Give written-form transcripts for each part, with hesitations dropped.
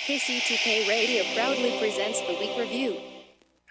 KCTK Radio proudly presents the Week Review.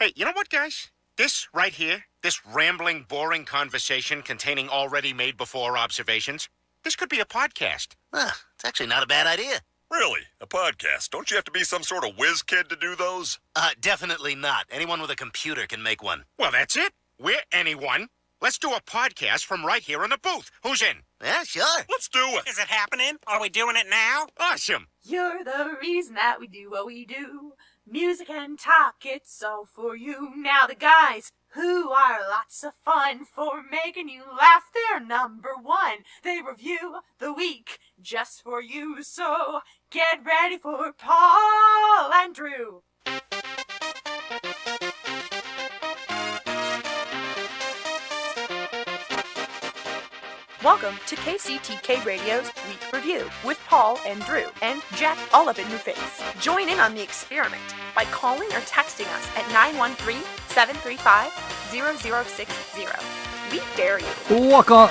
Hey, you know what, guys? This right here, this rambling, boring conversation containing already made before observations, this could be a podcast. It's actually not a bad idea. Really? A podcast? Don't you have to be some sort of whiz kid to do those? Definitely not. Anyone with a computer can make one. Well, that's it. We're anyone. Let's do a podcast from right here in the booth. Who's in? Yeah, sure. Let's do it. Is it happening? Are we doing it now? Awesome. You're the reason that we do what we do. Music and talk, it's all for you. Now the guys who are lots of fun for making you laugh, they're number one. They review the week just for you. So get ready for Paul and Drew. Welcome to KCTK Radio's Week Review with Paul and Drew and Jack all up in your face. Join in on the experiment by calling or texting us at 913-735-0060. We dare you. Welcome.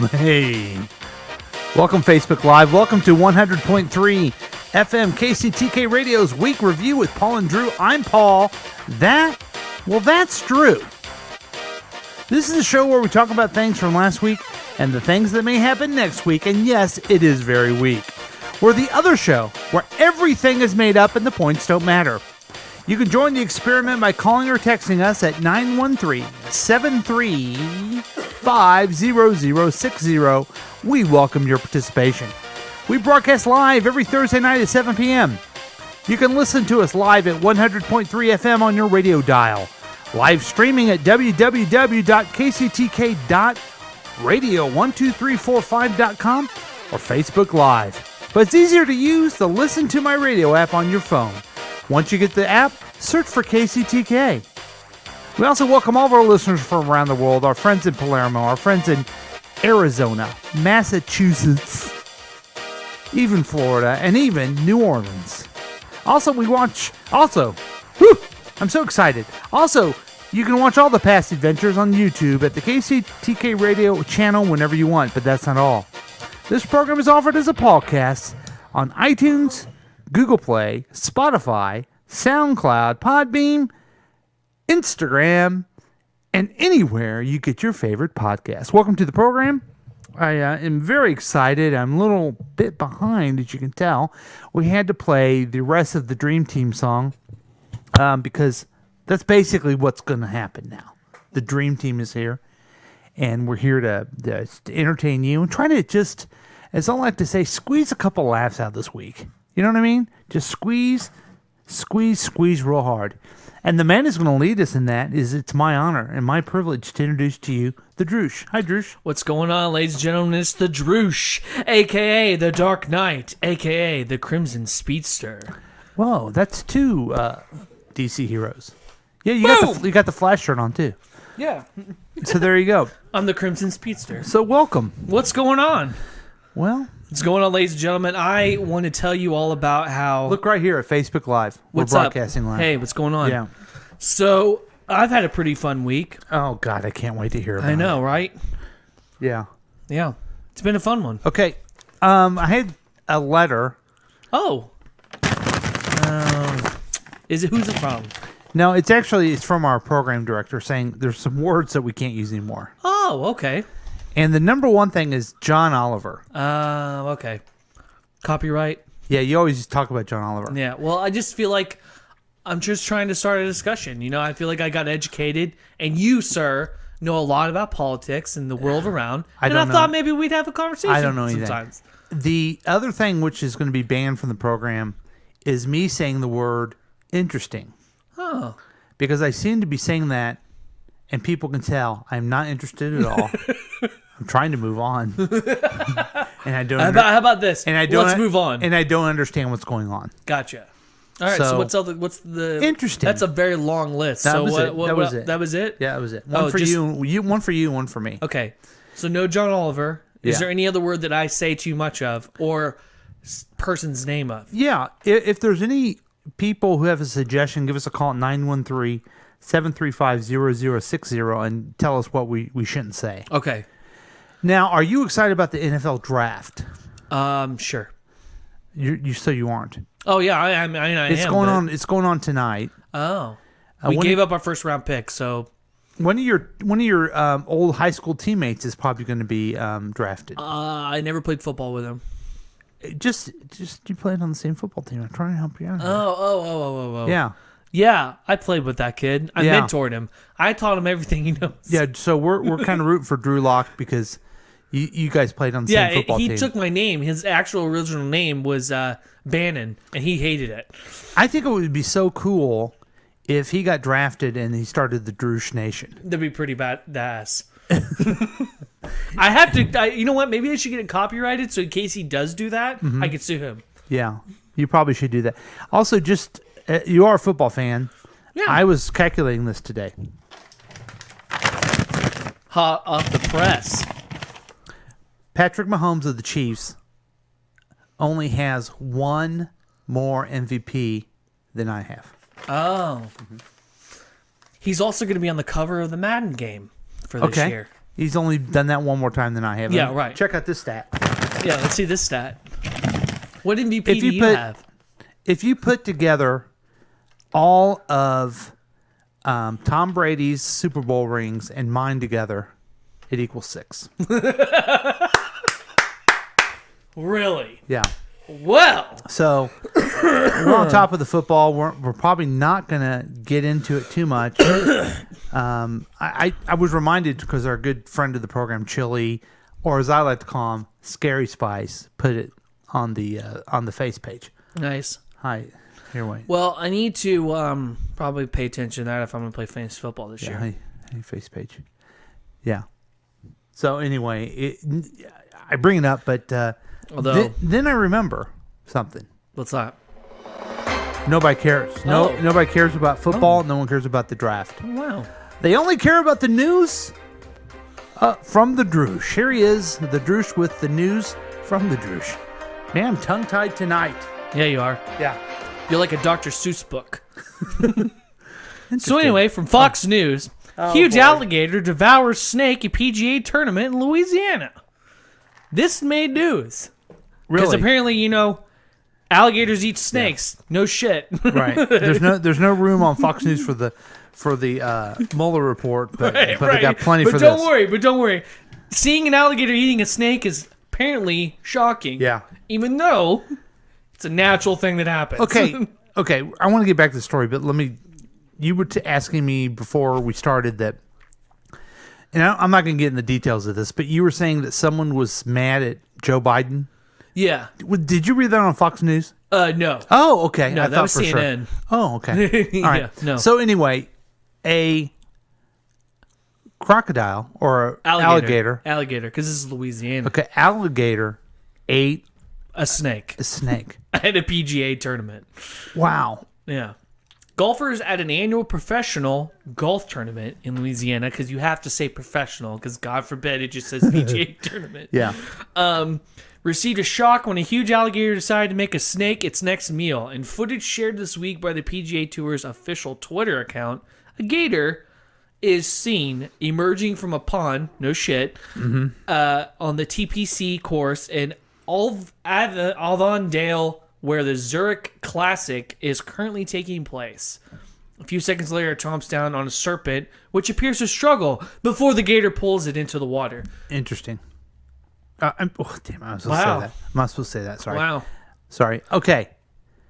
Hey. Welcome Facebook Live. Welcome to 100.3 FM KCTK Radio's Week Review with Paul and Drew. I'm Paul. That's Drew. This is a show where we talk about things from last week and the things that may happen next week. And yes, it is very weak. We're the other show where everything is made up and the points don't matter. You can join the experiment by calling or texting us at 913-735-0060. We welcome your participation. We broadcast live every Thursday night at 7 p.m. You can listen to us live at 100.3 FM on your radio dial. Live streaming at www.kctk.radio12345.com or Facebook Live. But it's easier to use the Listen to My Radio app on your phone. Once you get the app, search for KCTK. We also welcome all of our listeners from around the world, our friends in Palermo, our friends in Arizona, Massachusetts, even Florida, and even New Orleans. I'm so excited. Also, you can watch all the past adventures on YouTube at the KCTK Radio channel whenever you want, but that's not all. This program is offered as a podcast on iTunes, Google Play, Spotify, SoundCloud, Podbeam, Instagram, and anywhere you get your favorite podcast. Welcome to the program. I am very excited. I'm a little bit behind, as you can tell. We had to play the rest of the Dream Team song. Because that's basically what's going to happen now. The Dream Team is here, and we're here to entertain you and try to just, as I like to say, squeeze a couple laughs out this week. You know what I mean? Just squeeze real hard. And the man who's going to lead us in that it's my honor and my privilege to introduce to you the Droosh. Hi, Droosh. What's going on, ladies and gentlemen? It's the Droosh, a.k.a. the Dark Knight, a.k.a. the Crimson Speedster. Whoa, that's two DC heroes. Yeah, you got the Flash shirt on too. Yeah. So there you go. I'm the Crimson Speedster. So welcome. What's going on? Well, what's going on, ladies and gentlemen? I want to tell you all about how... Look right here at Facebook Live. We're broadcasting live. Hey, what's going on? Yeah. So, I've had a pretty fun week. Oh, God, I can't wait to hear about it. I know, right? Yeah. Yeah. It's been a fun one. Okay. I had a letter. Oh. Who's it from? No, it's from our program director saying there's some words that we can't use anymore. Oh, okay. And the number one thing is John Oliver. Okay. Copyright? Yeah, you always talk about John Oliver. Yeah, well, I just feel like I'm just trying to start a discussion. You know, I feel like I got educated, and you, sir, know a lot about politics and the world around. I thought maybe we'd have a conversation. I don't know anything. Sometimes. The other thing which is going to be banned from the program is me saying the word interesting. Oh. Because I seem to be saying that, and people can tell I'm not interested at all. I'm trying to move on. And I don't. How about this? And let's move on. And I don't understand what's going on. Gotcha. All right. So what's the interesting? That's a very long list. That was it. That was it. Yeah, that was it. One for you. One for you. One for me. Okay. So no John Oliver. Is there any other word that I say too much of or person's name of? Yeah. If there's any people who have a suggestion, give us a call at 913-735-0060 and tell us what we shouldn't say. Okay. Now, are you excited about the NFL draft? Sure. You aren't. Oh yeah, I am. It's going on. It's going on tonight. Oh, we gave up our first round pick, so one of your old high school teammates is probably going to be drafted. I never played football with him. Just you played on the same football team. I'm trying to help you out. Here. Oh. Yeah. Yeah, I played with that kid. I mentored him. I taught him everything he knows. Yeah, so we're kind of rooting for Drew Lock because you guys played on the same football team. He took my name. His actual original name was Bannon, and he hated it. I think it would be so cool if he got drafted and he started the Droosh Nation. That'd be pretty badass. I have to. You know what? Maybe I should get it copyrighted so in case he does do that, I could sue him. Yeah, you probably should do that. Also, just you are a football fan. Yeah. I was calculating this today. Hot off the press. Patrick Mahomes of the Chiefs only has one more MVP than I have. Oh. He's also going to be on the cover of the Madden game for this year. He's only done that one more time than I have. Yeah, right. Check out this stat. Yeah, let's see this stat. What MVP do you have? If you put together all of Tom Brady's Super Bowl rings and mine together, it equals 6. Really? Yeah. Well. So we're on top of the football. We're probably not going to get into it too much. I was reminded because our good friend of the program, Chili, or as I like to call him, Scary Spice, put it on the face page. Nice. Hi. Here, wait. Well, I need to probably pay attention to that if I'm going to play fantasy football this year. Hey, face page. Yeah. So anyway, I bring it up, but then I remember something. What's that? Nobody cares. Nobody cares about football. No one cares about the draft. Oh, wow. They only care about the news from the Droosh. Here he is, the Droosh with the news from the Droosh. Man, I'm tongue-tied tonight. Yeah, you are. Yeah. You're like a Dr. Seuss book. So anyway, from Fox News, huge alligator devours snake at PGA tournament in Louisiana. This made news. Really? Because apparently, alligators eat snakes. Yeah. No shit. Right. There's no room on Fox News for the Mueller report, but they got plenty for this. But don't worry. Seeing an alligator eating a snake is apparently shocking. Yeah. Even though it's a natural thing that happens. Okay. I want to get back to the story, but you were asking me before we started that, and I'm not going to get in the details of this, but you were saying that someone was mad at Joe Biden. Yeah. Did you read that on Fox News? No. Oh, okay. No, that was CNN. Sure. Oh, okay. All right. Yeah, no. So anyway, a crocodile or alligator, because this is Louisiana. Okay, alligator ate a snake. At a PGA tournament. Wow. Yeah. Golfers at an annual professional golf tournament in Louisiana, because you have to say professional, because God forbid it just says PGA tournament. Yeah. Received a shock when a huge alligator decided to make a snake its next meal. In footage shared this week by the PGA Tour's official Twitter account, a gator is seen emerging from a pond, no shit, on the TPC course in Avondale, where the Zurich Classic is currently taking place. A few seconds later, it chomps down on a serpent, which appears to struggle before the gator pulls it into the water. Interesting. Damn, I was supposed to say that. I'm not supposed to say that. Sorry. Wow. Sorry. Okay.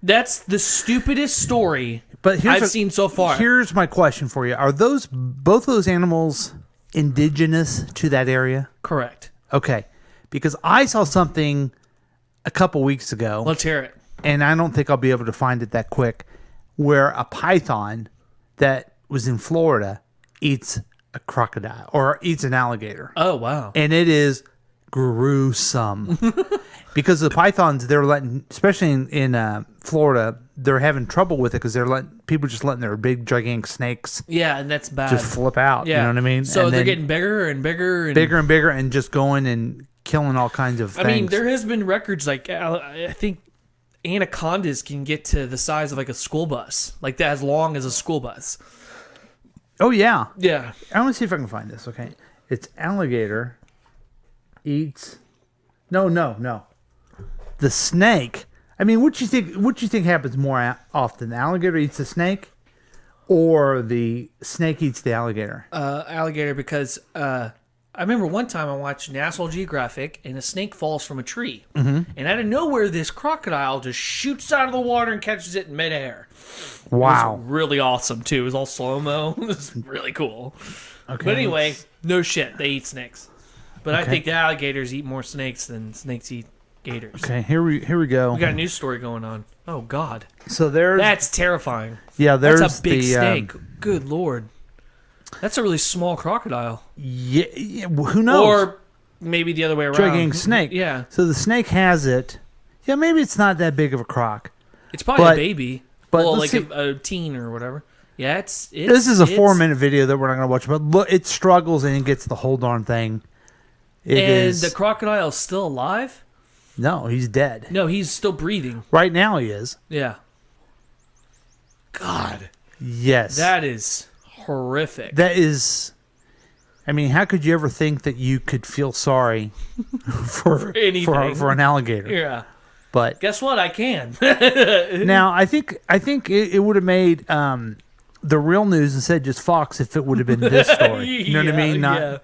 That's the stupidest story I've seen so far. Here's my question for you. Are both those animals indigenous to that area? Correct. Okay. Because I saw something a couple weeks ago. Let's hear it. And I don't think I'll be able to find it that quick, where a python that was in Florida eats a crocodile or eats an alligator. Oh, wow. And it is gruesome. Because the pythons, they're letting, especially in Florida, they're having trouble with it because people just letting their big gigantic snakes. Yeah, and that's bad. Just flip out. Yeah. You know what I mean? So they're getting bigger and bigger and bigger and just going and killing all kinds of things. I mean, there has been records like I think anacondas can get to the size of like a school bus, like that, as long as a school bus. Oh yeah, yeah. I want to see if I can find this. Okay, it's alligator eats. No. The snake. I mean, what you think happens more often? The alligator eats the snake, or the snake eats the alligator? Alligator, because I remember one time I watched National Geographic and a snake falls from a tree. Mm-hmm. And out of nowhere, this crocodile just shoots out of the water and catches it in midair. Wow. It was really awesome, too. It was all slow-mo. It was really cool. Okay. But anyway, no shit. They eat snakes. But I think the alligators eat more snakes than snakes eat gators. Okay, here we go. We got a news story going on. Oh, God. So there's... That's terrifying. Yeah, there's That's a big the, snake. Good Lord. That's a really small crocodile. Yeah, who knows? Or maybe the other way around. Gigantic snake. Yeah. So the snake has it. Yeah, maybe it's not that big of a croc. It's probably But- a baby. but well, let's like see. a teen or whatever. Yeah, it's This is a it's- 4-minute video that we're not going to watch, but look, it struggles and it gets the whole darn thing. It And is... the crocodile is still alive? No, he's dead. No, he's still breathing. Right now he is. Yeah. God. Yes. That is horrific. That is... I mean, how could you ever think that you could feel sorry for anything. for an alligator? Yeah. But Guess what? I can. now I think it would have made the real news instead just Fox if it would have been this story. You know what I mean? Not. Yeah.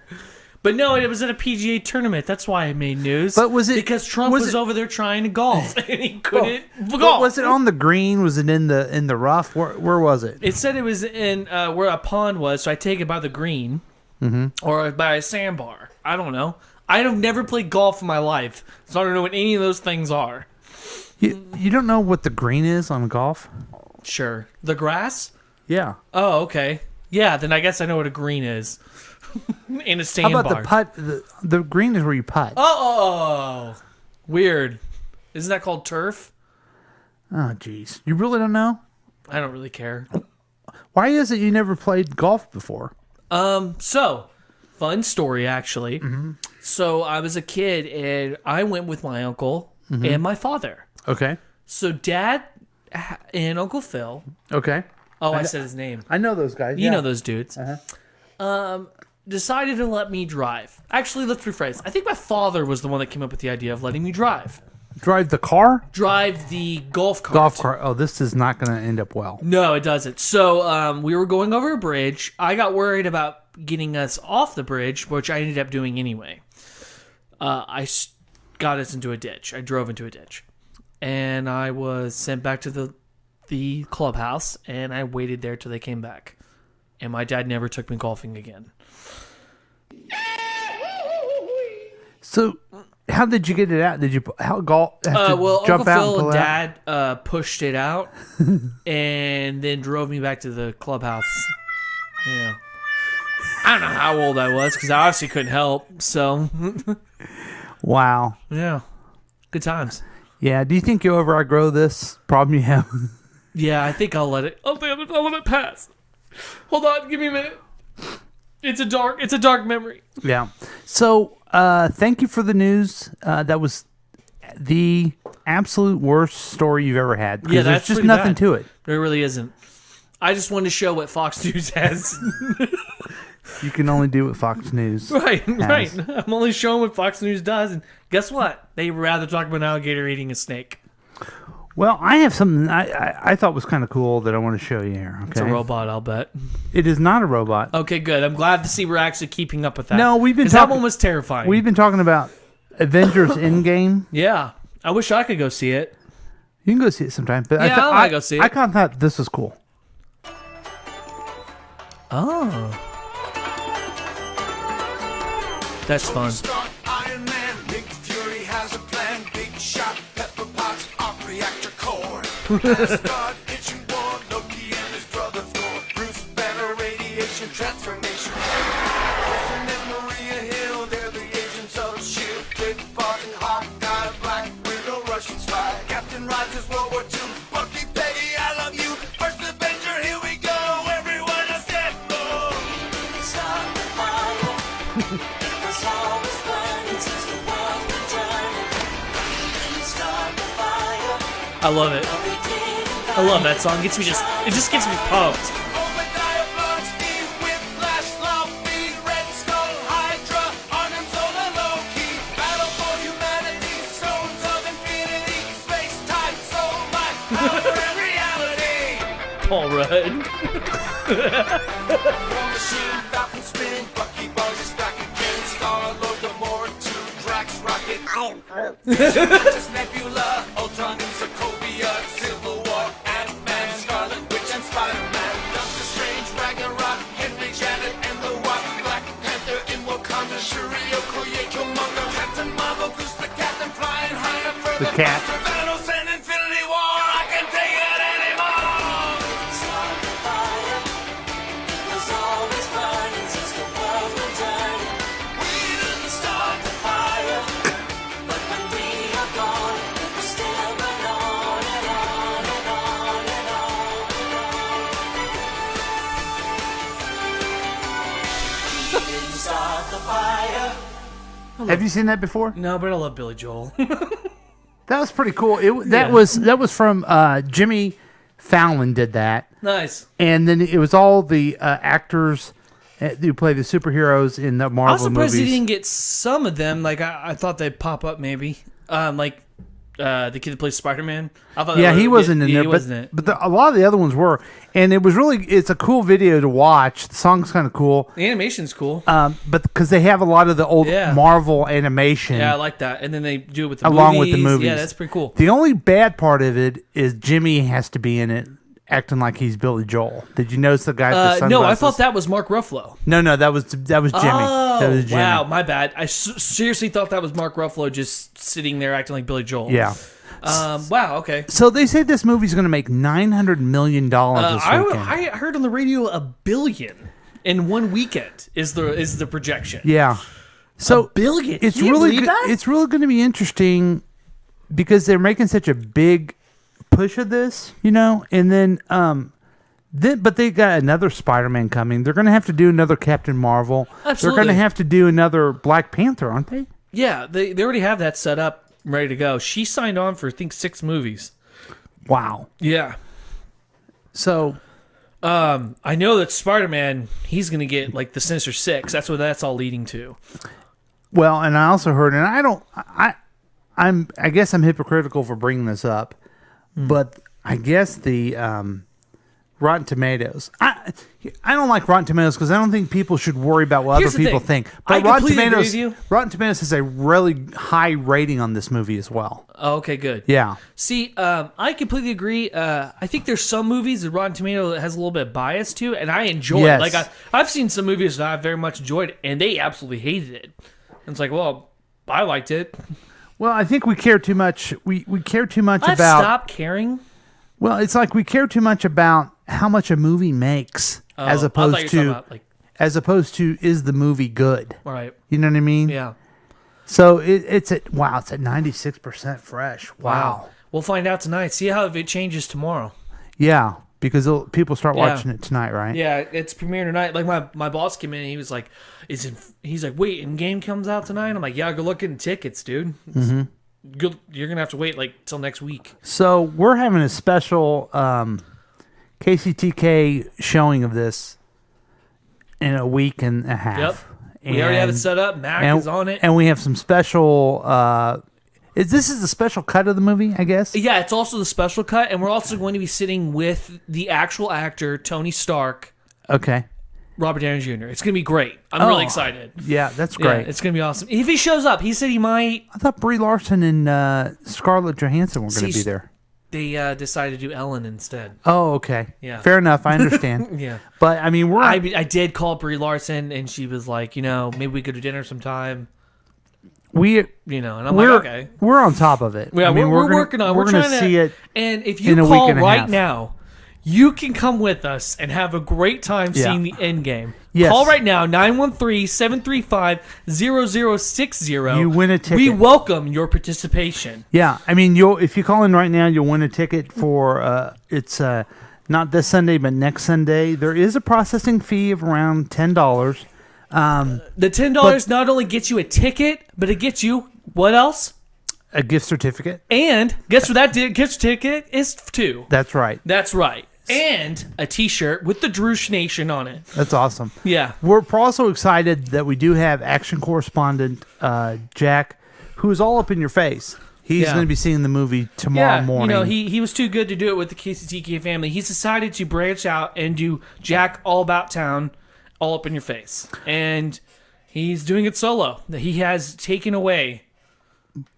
But no, it was at a PGA tournament. That's why it made news. But was it because Trump was it- over there trying to golf and he couldn't But golf? was it on the green? Was it in the rough? Where was it? It said it was in where a pond was, so I take it by the green or by a sandbar. I don't know. I have never played golf in my life, so I don't know what any of those things are. You don't know what the green is on golf? Sure. The grass? Yeah. Oh, okay. Yeah, then I guess I know what a green is. In a How sandbar. about the putt? The green is where you putt. Oh, weird. Isn't that called turf? Oh, jeez. You really don't know? I don't really care. Why is it you never played golf before? So, fun story, actually. Mm-hmm. So, I was a kid, and I went with my uncle and my father. Okay. So, Dad and Uncle Phil... Okay. Oh, I said his name. I know those guys. You know those dudes. Decided to let me drive. Actually, let's rephrase. I think my father was the one that came up with the idea of letting me drive. Drive the car? Drive the golf cart. Golf cart. Oh, this is not going to end up well. No, it doesn't. So we were going over a bridge. I got worried about getting us off the bridge, which I ended up doing anyway. Got us into a ditch. I drove into a ditch. And I was sent back to the clubhouse, and I waited there till they came back. And my dad never took me golfing again. So, how did you get it out? Did you have to Well, jump Uncle out Phil and pull and out? Dad pushed it out and then drove me back to the clubhouse. Yeah. I don't know how old I was because I obviously couldn't help. So, Wow. yeah. Good times. Yeah. Do you think you'll ever outgrow this problem you have? Yeah, I think I'll let it. I'll let it pass. Hold on, give me a minute. It's a dark memory. Yeah. So, thank you for the news. That was the absolute worst story you've ever had. 'Cause Yeah, there's that's just pretty nothing bad. to it. There really isn't. I just wanted to show what Fox News has. You can only do what Fox News. Right. I'm only showing what Fox News does, and guess what? They rather talk about an alligator eating a snake. Well, I have something I thought was kind of cool that I want to show you here. Okay? It's a robot, I'll bet. It is not a robot. Okay, good. I'm glad to see we're actually keeping up with that. No, we've been 'Cause that talking- one was terrifying. We've been talking about Avengers Endgame. Yeah. I wish I could go see it. You can go see it sometime. But Yeah, I wanna go see it. I kind of thought this was cool. Oh. That's fun. Iron Man, Nick Fury has a plan. Big shot, pepper pots, arc reactor core. Asgard, Ancient War, Loki and his brother Thor. Bruce Banner, radiation transformation. Wilson and Maria Hill, they're the agents of S.H.I.E.L.D. Kid Barton, Hawkeye, Black Widow, Russian spy. Captain Rogers, World War II. Bucky, Peggy, I love you. First Avenger, here we go. Everyone on step. Start the fire. I love it. I love that song. It just gets me pumped. Obadiah Blunt, Steve Whiplash, Luffy, Red Skull, Hydra, Arnim Zola, Loki, Battle for Humanity, Stones of Infinity, Space, Time, Paul Rudd. War machine, Falcon spin, Bucky Barnes is back again. Star-Lord, Gamora, 2, Drax, Rocket. I am Groot. Just Nebula, Ultron, Sokovia, Civil War, Ant-Man, Scarlet Witch, and Spider-Man. Doctor Strange, Ragnarok, Henry Janet, and the Wasp. Black Panther in Wakanda, Shuri, Okoye, Killmonger, Captain Marvel, Goose the Captain, flying higher, further, The cat. faster, Thanos, and Infinity War. I can take it anymore. We didn't start the fire, but when we are gone, it will still burn on and on and on and on and on. We didn't start the fire. Have you seen that before? No, but I love Billy Joel. That was pretty cool. That Yeah. was from Jimmy Fallon did that, Nice. and then it was all the actors who play the superheroes in the I was Marvel surprised movies. he didn't get some of them. Like I thought they'd pop up maybe. Like the kid that plays Spider-Man. I thought Yeah, he wasn't in there, He wasn't in it. but a lot of the other ones were, and it's a cool video to watch. The song's kind of cool, The animation's cool. but because they have a lot of the old Yeah. Marvel animation. Yeah, I like that. And then they do it with the Along movies. with the movies. Yeah, that's pretty cool. The only bad part of it is Jimmy has to be in it, acting like he's Billy Joel. Did you notice the guy with the sunglasses? No, I thought that was Mark Ruffalo. No, that was Jimmy. Oh, that was Jimmy. wow, my bad. I seriously thought that was Mark Ruffalo just sitting there acting like Billy Joel. Yeah. Wow, okay. So they say this movie's going to make $900 million this weekend. I heard on the radio $1 billion in one weekend is the projection. Yeah. So $1 billion. It's Can you really believe that? it's really going to be interesting because they're making such a big push of this, and then but they got another Spider-Man coming. They're going to have to do another Captain Marvel. Absolutely. They're going to have to do another Black Panther, aren't they? Yeah, they already have that set up, ready to go. She signed on for I think 6 movies. Wow. Yeah. So I know that Spider-Man, he's going to get like the Sinister Six. That's what that's all leading to. well, and I also heard, and I guess I'm hypocritical for bringing this up, but I guess the Rotten Tomatoes. I don't like Rotten Tomatoes because I don't think people should worry about what Here's other the people thing. think. I But Rotten completely agree Tomatoes, with you. Rotten Tomatoes has a really high rating on this movie as well. Oh, okay, good. Yeah. See, I completely agree. I think there's some movies that Rotten Tomato has a little bit of bias to, and I enjoy Yes. it. Like I've seen some movies that I very much enjoyed, and they absolutely hated it. And it's like, well, I liked it. Well, I think we care too much. We care too much I've about. stopped caring. Well, it's like we care too much about how much a movie makes, Oh, as I thought you were opposed talking to about, like, as opposed to is the movie good? all right, You know what I mean? yeah. So it's at 96% fresh. Wow. We'll find out tonight. See how if it changes tomorrow. Yeah, because people start Yeah. watching it tonight, right? Yeah, it's premiering tonight. Like my boss came in and he was like, he's like, wait, in game comes out tonight? I'm like, yeah, go look in tickets, dude. Mm-hmm. You're gonna have to wait like till next week. So we're having a special KCTK showing of this in a week and a half. Yep. We already have it set up. Mac is on it. And we have some special. This is the special cut of the movie, I guess? Yeah, it's also the special cut, and we're also going to be sitting with the actual actor Tony Stark, Okay. Robert Downey Jr. It's gonna be great. I'm really excited. Yeah, that's Yeah, great. it's gonna be awesome. If he shows up, he said he might. I thought Brie Larson and Scarlett Johansson were going to See, be there. They decided to do Ellen instead. Oh, okay. Yeah. Fair enough. I understand. Yeah. But I mean, I did call Brie Larson, and she was like, maybe we could do dinner sometime. we And I'm we're like, okay. we're on top of it. Yeah, I mean, we're gonna- working on. We're going to trying see it. And if you in a week call and a right half. now, you can come with us and have a great time Yeah. seeing the end game. Yes. Call right now, 913-735-0060. You win a ticket. We welcome your participation. Yeah, I mean, if you call in right now, you'll win a ticket for it's not this Sunday, but next Sunday. There is a processing fee of around $10. The $10 not only gets you a ticket, but it gets you what else? A gift certificate. And guess what that gift certificate is too? That's right. That's right. And a T-shirt with the Droosh Nation on it. That's awesome. Yeah. We're also excited that we do have action correspondent Jack, who is all up in your face. He's Yeah. going to be seeing the movie tomorrow morning. You know, he was too good to do it with the KCTK family. He's decided to branch out and do Jack All About Town, all up in your face. And he's doing it solo. He has taken away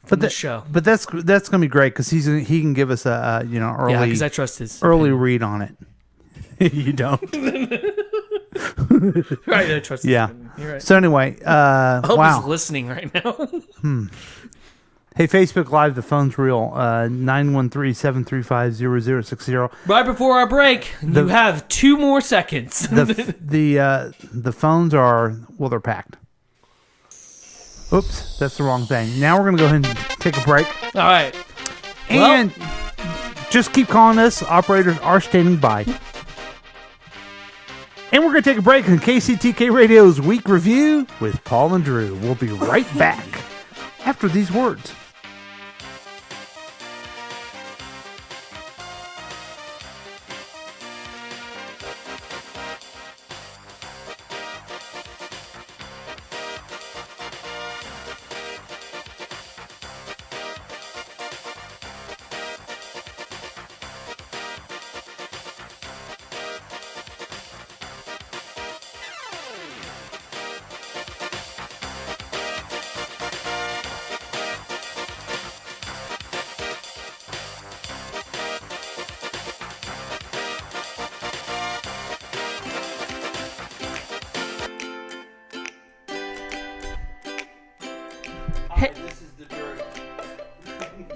from the show. But that's going to be great because he can give us a early Yeah, because I trust his early opinion. read on it. You don't. Right, I trust his Yeah. opinion. You're right. So anyway, I hope wow. he's listening right now. Hey, Facebook Live, the phone's real. 913-735-0060. Right before our break, you have 2 more seconds. The phones are, well, they're packed. Oops, that's the wrong thing. Now we're going to go ahead and take a break. All right. And just keep calling us. Operators are standing by. And we're going to take a break on KCTK Radio's Week Review with Paul and Drew. We'll be right back after these words.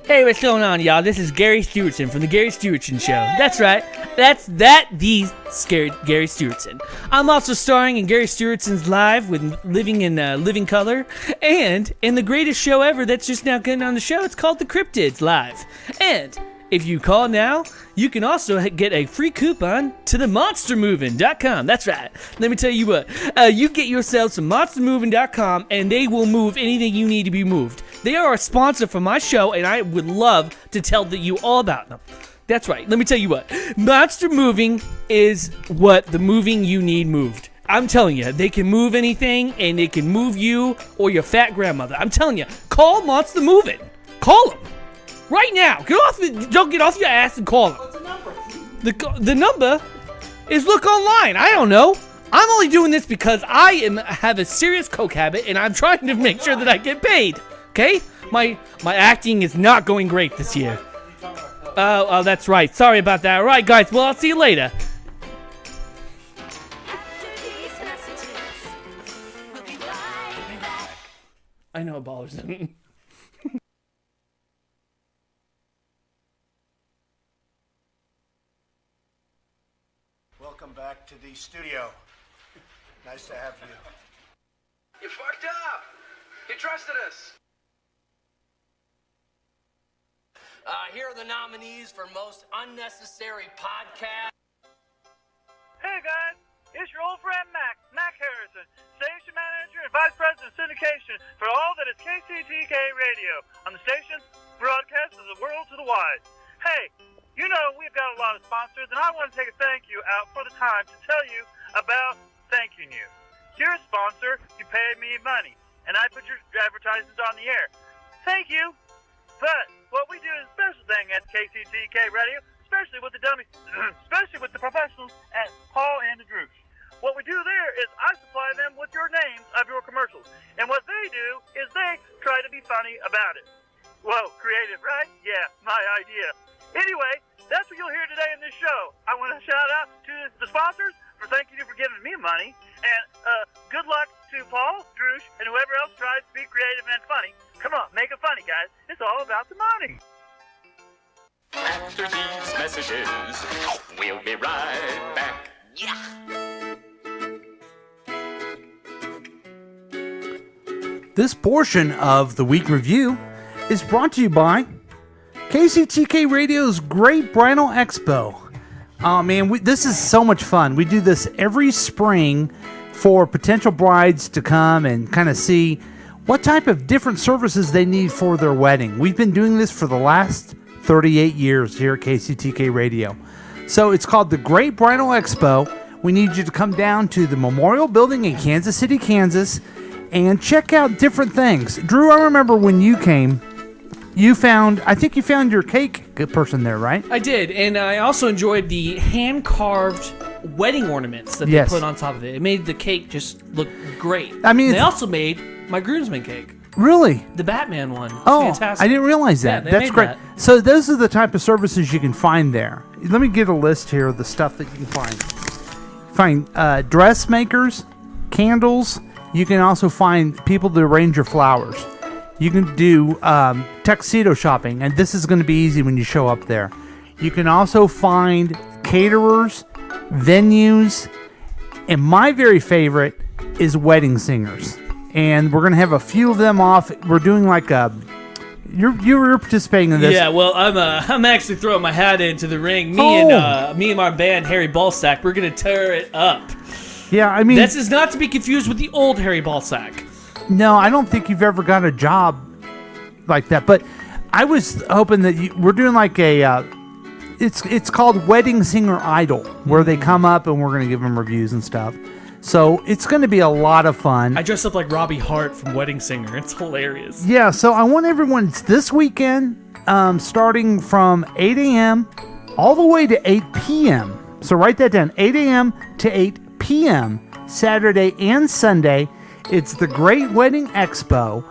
Hey, what's going on, y'all? This is Gary Stewartson from The Gary Stewartson Show. That's right. The Scared Gary Stewartson. I'm also starring in Gary Stewartson's Live with Living in Living Color, and in the greatest show ever that's just now getting on the show. It's called The Cryptids Live. And if you call now, you can also get a free coupon to the monstermoving.com. That's right. Let me tell you what. You get yourself some monstermoving.com, and they will move anything you need to be moved. They are a sponsor for my show, and I would love to tell you all about them. That's right. Let me tell you what. Monster Moving is what the moving you need moved. I'm telling you, they can move anything, and they can move you or your fat grandmother. I'm telling you, call Monster Moving. Call them. Right now. Don't get off your ass and call them. What's the number? The number is look online. I don't know. I'm only doing this because I have a serious coke habit, and I'm trying to make sure that I get paid. Okay? My acting is not going great this year. Oh, that's right. Sorry about that. All right, guys. Well, I'll see you later. I know ballers. Welcome back to the studio. Nice to have you. You fucked up. You trusted us. Here are the nominees for most unnecessary podcast. Hey guys, it's your old friend Mac Harrison, station manager and vice president of syndication for all that is KCTK Radio on the station broadcast of the world to the wide. Hey, you know we've got a lot of sponsors, and I want to take a thank you out for the time to tell you about thanking you. You're a sponsor, you paid me money, and I put your advertisements on the air. Thank you. But what we do is a special thing at KCTK Radio, especially with the dummies, especially with the professionals at Paul and the Drew. What we do there is I supply them with your names of your commercials. And what they do is they try to be funny about it. Whoa, creative, right? Yeah, my idea. Anyway, that's what you'll hear today in this show. I want to shout out to the sponsors for thanking you for giving me money. And good luck to Paul, Drew, and whoever else tries to be creative and funny. Come on, make it funny, guys. It's all about the money. After these messages, we'll be right back. Yeah. This portion of the Week Review is brought to you by KCTK Radio's Great Bridal Expo. Oh man, this is so much fun. We do this every spring for potential brides to come and kind of see what type of different services they need for their wedding. We've been doing this for the last 38 years here at KCTK Radio. So it's called the Great Bridal Expo. We need you to come down to the Memorial Building in Kansas City, Kansas, and check out different things. Drew, I remember when you came, I think you found your cake person there, right? I did, and I also enjoyed the hand-carved wedding ornaments that Yes. they put on top of it. It made the cake just look great. I mean, they it's- also made my groomsman cake, Really? the Batman one. It's Oh, fantastic. I didn't realize that. Yeah, they That's made great. that. So those are the type of services you can find there. Let me get a list here of the stuff that you can find. Find dressmakers, candles. You can also find people to arrange your flowers. You can do tuxedo shopping, and this is going to be easy when you show up there. You can also find caterers, venues, and my very favorite is wedding singers. And we're going to have a few of them off. We're doing like a... You're participating in this. Yeah, well, I'm actually throwing my hat into the ring. Me and my band Harry Ballsack, we're gonna tear it up. Yeah, I mean... This is not to be confused with the old Harry Ballsack. No, I don't think you've ever got a job like that. But I was hoping that we're doing like a... it's called Wedding Singer Idol, where they come up and we're going to give them reviews and stuff. So it's going to be a lot of fun. I dress up like Robbie Hart from Wedding Singer. It's hilarious. Yeah, so I want everyone... It's this weekend, starting from 8 a.m. all the way to 8 p.m. So write that down, 8 a.m. to 8 p.m. Saturday and Sunday. It's the Great Wedding Expo,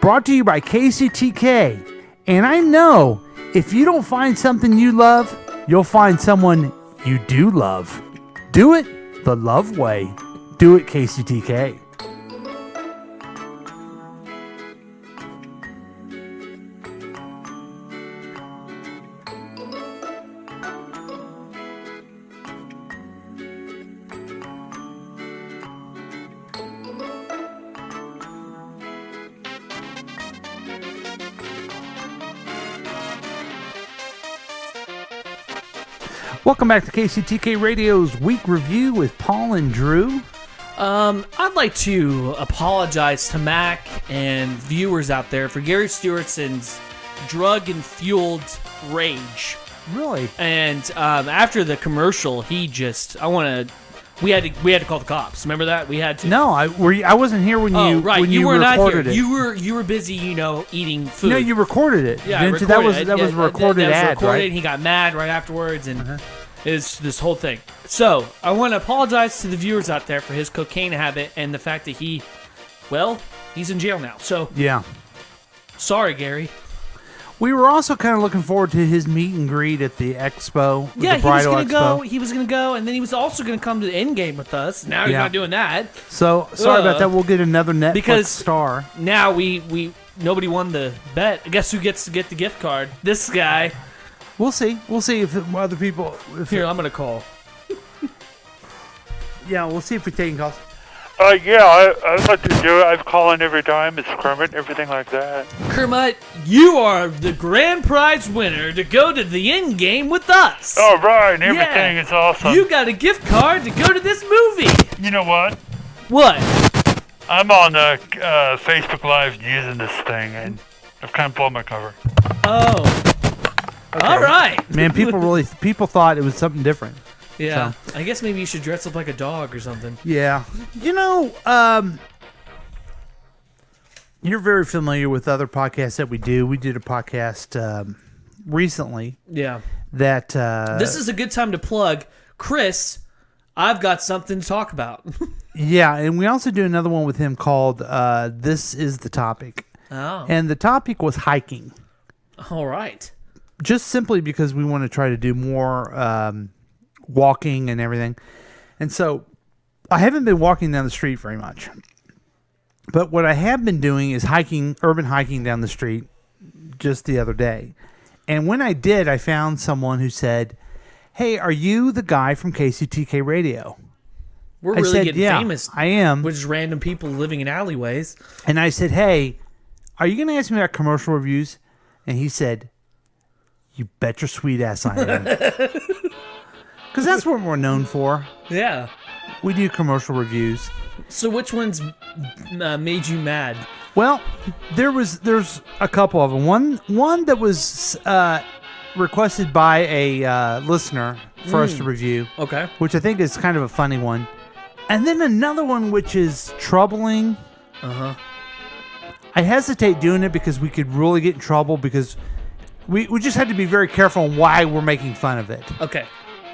brought to you by KCTK. And I know if you don't find something you love, you'll find someone you do love. Do it the love way. Do it KCTK. Welcome back to KCTK Radio's Week Review with Paul and Drew. I'd like to apologize to Mac and viewers out there for Gary Stewartson's drug-fueled rage. Really? And after the commercial, we had to call the cops. Remember that? We had to. No, I wasn't here when you right. when you were not here. recorded it. You were busy, eating food. No, you recorded it. Yeah, didn't you? That was a recorded that was ad, recorded, right? and he got mad right afterwards, and it's this whole thing. So I want to apologize to the viewers out there for his cocaine habit and the fact that he's in jail now. So yeah, sorry, Gary. We were also kind of looking forward to his meet and greet at the expo. Yeah, the Bridal Expo. He was gonna go, and then he was also gonna come to the end game with us. Now he's not doing that. So sorry about that. We'll get another Netflix because star. Now we nobody won the bet. I guess who gets to get the gift card? This guy. We'll see. We'll see if other people. Here, I'm gonna call. Yeah, we'll see if we're taking calls. Yeah, I'd like to do it. I've called in every time. It's Kermit, everything like that. Kermit, you are the grand prize winner to go to the end game with us. All right, everything is awesome. You got a gift card to go to this movie. You know what? What? I'm on Facebook Live using this thing, and I've kind of blown my cover. Oh. Okay. All right. Man, people thought it was something different. Yeah. So. I guess maybe you should dress up like a dog or something. Yeah. You know, you're very familiar with other podcasts that we do. We did a podcast recently. Yeah. That this is a good time to plug. Chris, I've got something to talk about. Yeah, and we also do another one with him called This Is the Topic. Oh. And the topic was hiking. All right. Just simply because we want to try to do more walking and everything. And so I haven't been walking down the street very much. But what I have been doing is urban hiking down the street just the other day. And when I did, I found someone who said, "Hey, are you the guy from KCTK Radio?" We're I really said, getting "Yeah, famous. I am." With just random people living in alleyways. And I said, "Hey, are you going to ask me about commercial reviews?" And he said, "You bet your sweet ass I am." Because that's what we're known for. Yeah. We do commercial reviews. So which ones made you mad? Well, there's a couple of them. One that was requested by a listener for us to review. Okay. Which I think is kind of a funny one. And then another one which is troubling. Uh-huh. I hesitate doing it because we could really get in trouble because we just had to be very careful on why we're making fun of it. Okay.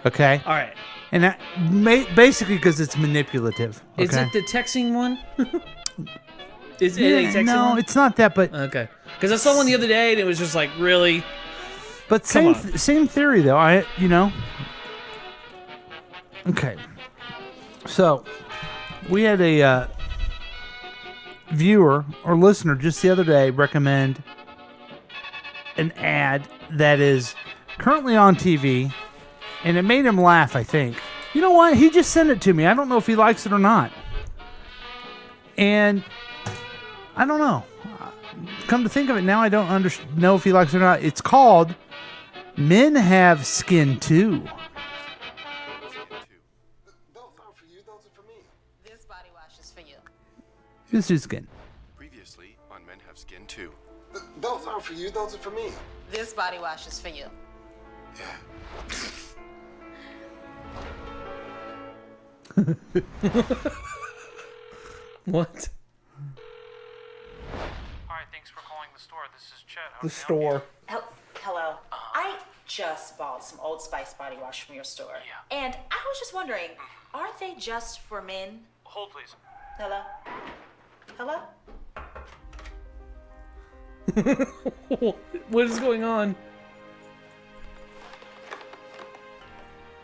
Okay? All right. And that, basically because it's manipulative. Okay? Is it the texting one? Is it a texting no, one? it's not that, but... Okay. Because I saw one the other day, and it was just like, really? But Come same theory, though. Okay. So, we had a viewer or listener just the other day recommend an ad that is currently on TV, and it made him laugh, I think. You know what? He just sent it to me. I don't know if he likes it or not. And I don't know. Come to think of it, now I don't know if he likes it or not. It's called Men Have Skin Too. This body wash is for you. This is skin. Previously on Men Have Skin Too. Those aren't for you, those are for me. This body wash is for you. What? Alright, thanks for calling the store. This is Chet. How The can I help you? store. Hello. I just bought some Old Spice body wash from your store. Yeah. And I was just wondering, aren't they just for men? Hold, please. Hello? Hello? What is going on?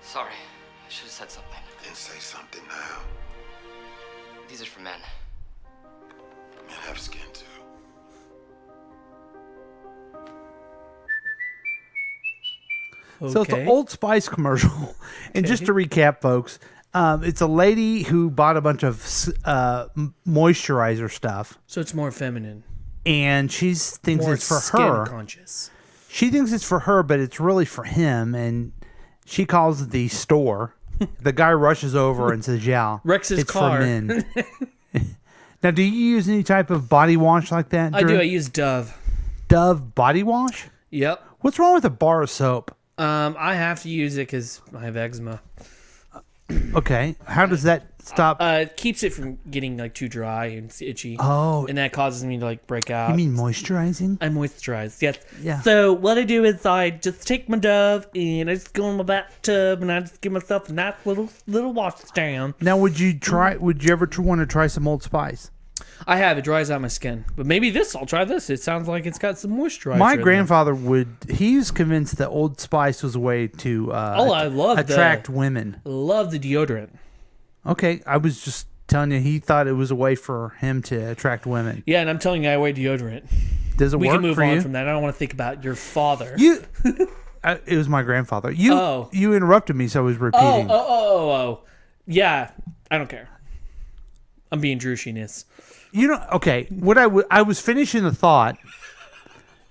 Sorry, I should have said something. Then say something now. These are for men. Men have skin too. So it's an Old Spice commercial. And just to recap, folks, it's a lady who bought a bunch of moisturizer stuff. So it's more feminine. And she thinks More it's for skin her. conscious. She thinks it's for her, but it's really for him. And she calls it the store. The guy rushes over and says, yeah, Wrecks his it's car. for men. Now, do you use any type of body wash like that, I do. Drew? I use Dove. Dove body wash? Yep. What's wrong with a bar of soap? I have to use it because I have eczema. Okay. How does that stop? It keeps it from getting like too dry and itchy. Oh. And that causes me to like break out. You mean moisturizing? I moisturize, yes. Yeah. So what I do is I just take my Dove and I just go in my bathtub and I just give myself a nice little wash down. Now, would you ever want to try some Old Spice? I have. It dries out my skin. But maybe I'll try this. It sounds like it's got some moisturizer. My in there. grandfather he's convinced that Old Spice was a way to I love attract women. Love the deodorant. Okay, I was just telling you, he thought it was a way for him to attract women. Yeah, and I'm telling you, I wear deodorant. Does it we work can move for on you? from that. I don't want to think about your father. It was my grandfather. You interrupted me, so I was repeating. Oh. Yeah, I don't care. I'm being Drushiness. Okay, what I was finishing the thought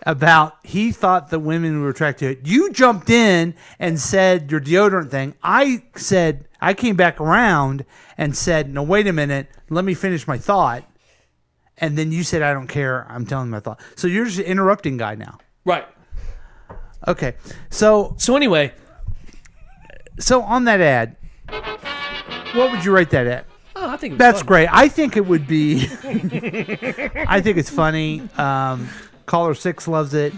about he thought that women were attracted to it. You jumped in and said your deodorant thing. I came back around and said, no, wait a minute, let me finish my thought. And then you said, I don't care, I'm telling my thought. So you're just an interrupting guy now. Right. Okay, so anyway. So on that ad, what would you rate that at? Oh, I think it was that's fun. great. I think it would be. I think it's funny. Caller 6 loves it.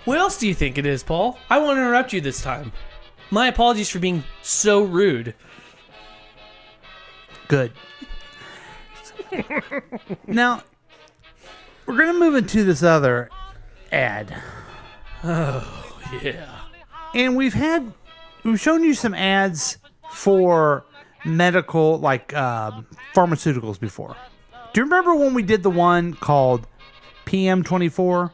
What else do you think it is, Paul? I won't interrupt you this time. My apologies for being so rude. Good. Now, we're going to move into this other ad. Oh, yeah. And we've shown you some ads for medical, like pharmaceuticals before. Do you remember when we did the one called PM24?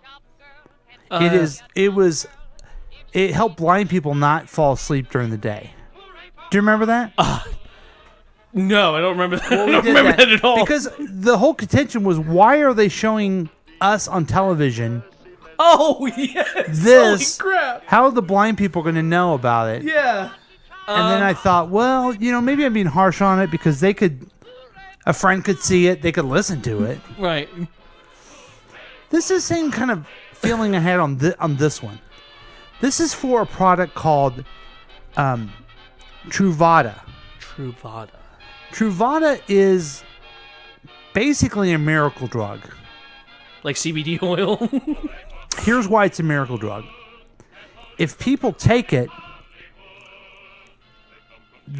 It helped blind people not fall asleep during the day. Do you remember that? No, I don't remember that. Well, I don't remember that at all. Because the whole contention was, why are they showing us on television? Oh, yes. This. Holy crap. How are the blind people going to know about it? Yeah. And then I thought, well, maybe I'm being harsh on it because a friend could see it, they could listen to it. Right. This is the same kind of feeling I had on this one. This is for a product called Truvada. Truvada. Truvada is basically a miracle drug. Like CBD oil? Here's why it's a miracle drug. If people take it,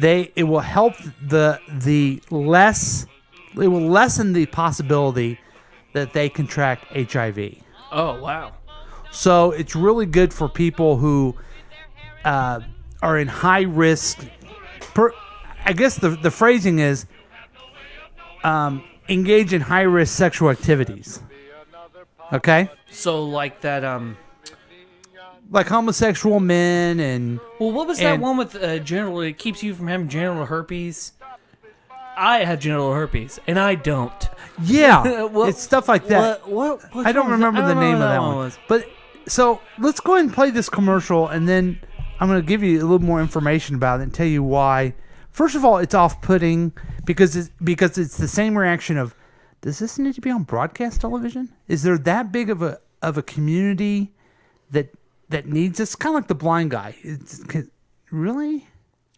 it will help it will lessen the possibility that they contract HIV. Oh, wow. So it's really good for people who are in high risk. I guess the phrasing is engage in high risk sexual activities. Okay? So like that like homosexual men and well, what was that one with genital? It keeps you from having genital herpes. I have genital herpes, and I don't. Yeah, it's stuff like that. What I don't remember the name of that one. But so let's go ahead and play this commercial, and then I'm going to give you a little more information about it and tell you why. First of all, it's off-putting because it's the same reaction of, does this need to be on broadcast television? Is there that big of a community that needs this? Kind of like the blind guy. Really?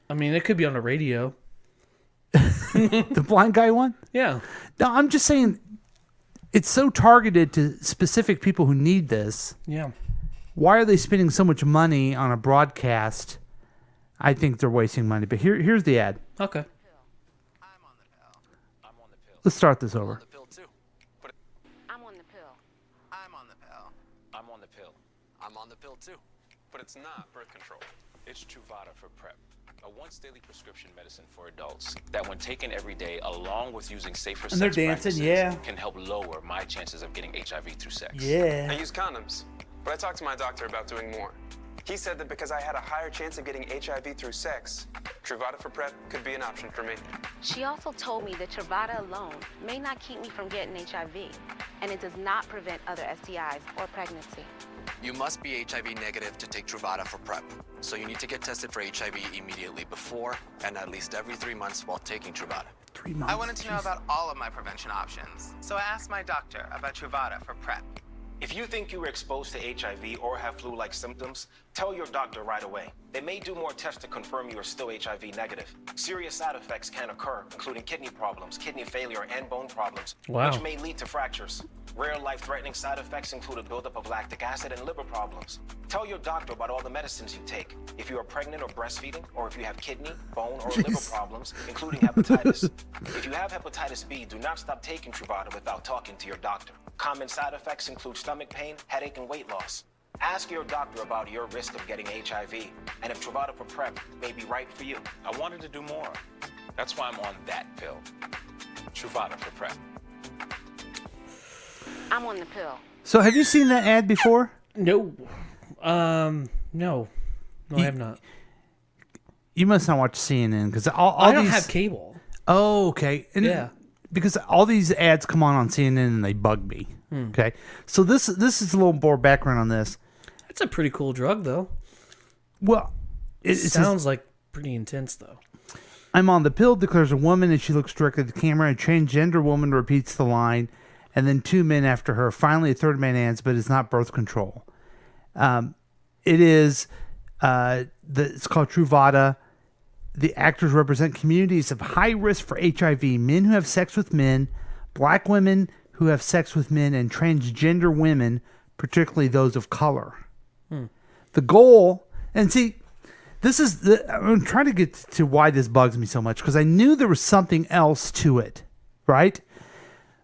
I mean, it could be on the radio. The blind guy one? Yeah. No, I'm just saying it's so targeted to specific people who need this. Yeah. Why are they spending so much money on a broadcast? I think they're wasting money. But here's the ad. Okay. Let's start this over. I'm on the pill. I'm on the pill. I'm on the pill. I'm on the pill too. But it's not birth control. It's Truvada for PrEP, a once-daily prescription medicine for adults that, when taken every day, along with using safer And they're sex dancing, practices, yeah. can help lower my chances of getting HIV through sex. Yeah. I use condoms, but I talked to my doctor about doing more. He said that because I had a higher chance of getting HIV through sex, Truvada for PrEP could be an option for me. She also told me that Truvada alone may not keep me from getting HIV, and it does not prevent other STIs or pregnancy. You must be HIV negative to take Truvada for PrEP, so you need to get tested for HIV immediately before and at least every 3 months while taking Truvada. 3 months. I wanted to know about all of my prevention options, so I asked my doctor about Truvada for PrEP. If you think you were exposed to HIV or have flu-like symptoms, tell your doctor right away. They may do more tests to confirm you are still HIV negative. Serious side effects can occur, including kidney problems, kidney failure, and bone problems, Wow. which may lead to fractures. Rare life-threatening side effects include a buildup of lactic acid and liver problems. Tell your doctor about all the medicines you take. If you are pregnant or breastfeeding, or if you have kidney, bone, or liver problems, including hepatitis. If you have hepatitis B, do not stop taking Truvada without talking to your doctor. Common side effects include stomach pain, headache, and weight loss. Ask your doctor about your risk of getting HIV, and if Truvada for PrEP may be right for you. I wanted to do more. That's why I'm on that pill. Truvada for PrEP. I'm on the pill. So have you seen that ad before? No. No, I have not. You must not watch CNN because all I don't these... have cable. Oh, okay. And Yeah. Because all these ads come on CNN and they bug me. Okay. So this is a little more background on this. It's a pretty cool drug, though. Well, It sounds like pretty intense, though. I'm on the pill, declares a woman as she looks directly at the camera. A transgender woman repeats the line, and then 2 men after her. Finally, a third man adds, but it's not birth control. It is, it's called Truvada. The actors represent communities of high risk for HIV, men who have sex with men, black women who have sex with men, and transgender women, particularly those of color. The goal, and see, I'm trying to get to why this bugs me so much, because I knew there was something else to it, right?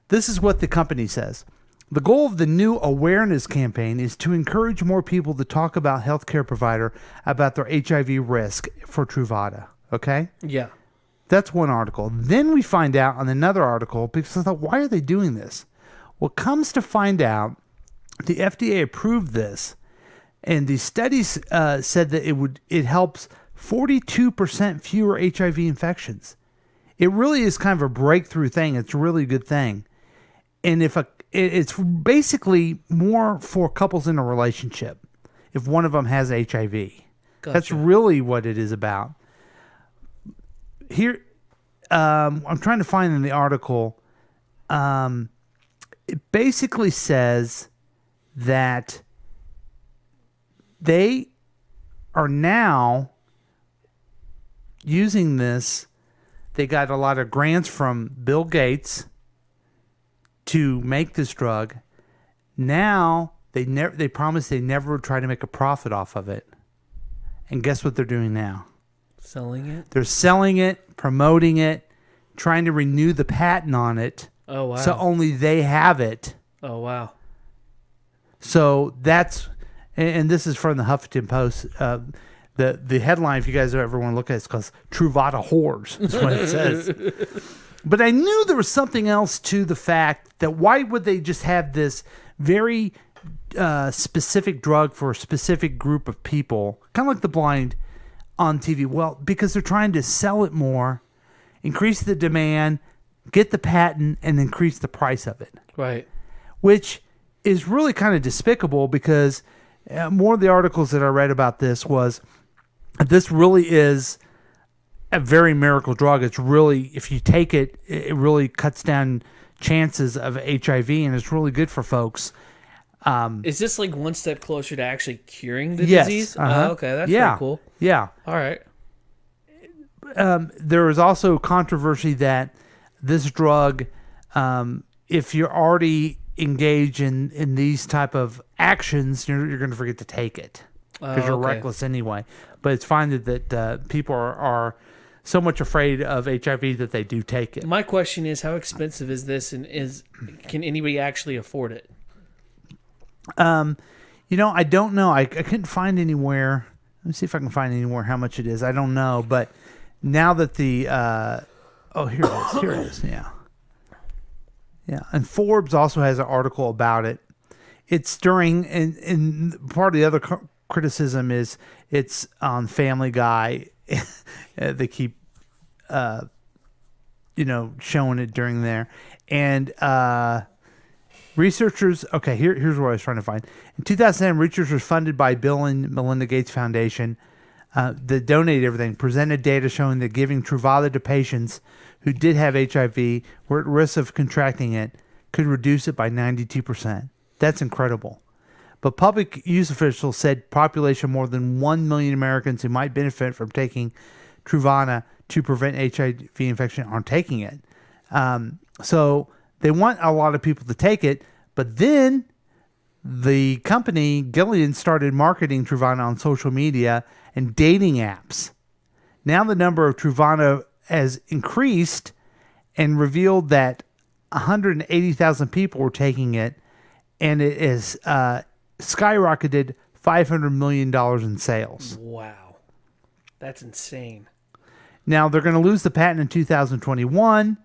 This is what the company says. The goal of the new awareness campaign is to encourage more people to talk about healthcare provider about their HIV risk for Truvada. Okay? Yeah. That's one article. Then we find out on another article, because I thought, why are they doing this? Well, it comes to find out the FDA approved this, and the studies said that it helps 42% fewer HIV infections. It really is kind of a breakthrough thing. It's a really good thing. And it's basically more for couples in a relationship if one of them has HIV. Gotcha. That's really what it is about. Here, I'm trying to find in the article, it basically says that they are now using this. They got a lot of grants from Bill Gates to make this drug. Now they promised they never would try to make a profit off of it. And guess what they're doing now? Selling it? They're selling it, promoting it, trying to renew the patent on it. Oh, wow. So only they have it. Oh, wow. So that's, and this is from the Huffington Post. The headline, if you guys ever want to look at it, it's called Truvada Whores. That's what it says. But I knew there was something else to the fact that why would they just have this very specific drug for a specific group of people, kind of like the blind on TV? Well, because they're trying to sell it more, increase the demand, get the patent, and increase the price of it. Right. Which is really kind of despicable because more of the articles that I read about this was this really is a very miracle drug. It's really, if you take it, it really cuts down chances of HIV, and it's really good for folks. Is this like one step closer to actually curing the Yes, disease? uh-huh. Oh, okay, that's Yeah, pretty cool. yeah. All right. There is also controversy that this drug, if you're already engaged in these type of actions, you're going to forget to take it because you're okay. reckless anyway. But it's fine that people are so much afraid of HIV that they do take it. My question is, how expensive is this, and can anybody actually afford it? I don't know. I couldn't find anywhere. Let me see if I can find anywhere how much it is. I don't know, but now that the here it is. Here it is. Yeah. Yeah. And Forbes also has an article about it. It's during, and part of the other criticism is it's on Family Guy. They keep, showing it during there. And researchers, okay, here's what I was trying to find. In 2010, researchers funded by Bill and Melinda Gates Foundation that donated everything, presented data showing that giving Truvada to patients who did have HIV were at risk of contracting it could reduce it by 92%. That's incredible. But public use officials said population more than 1 million Americans who might benefit from taking Truvada to prevent HIV infection aren't taking it. So they want a lot of people to take it, but then the company, Gilead, started marketing Truvada on social media and dating apps. Now the number of Truvada has increased and revealed that 180,000 people were taking it, and it is skyrocketed $500 million in sales. Wow. That's insane. Now, they're going to lose the patent in 2021.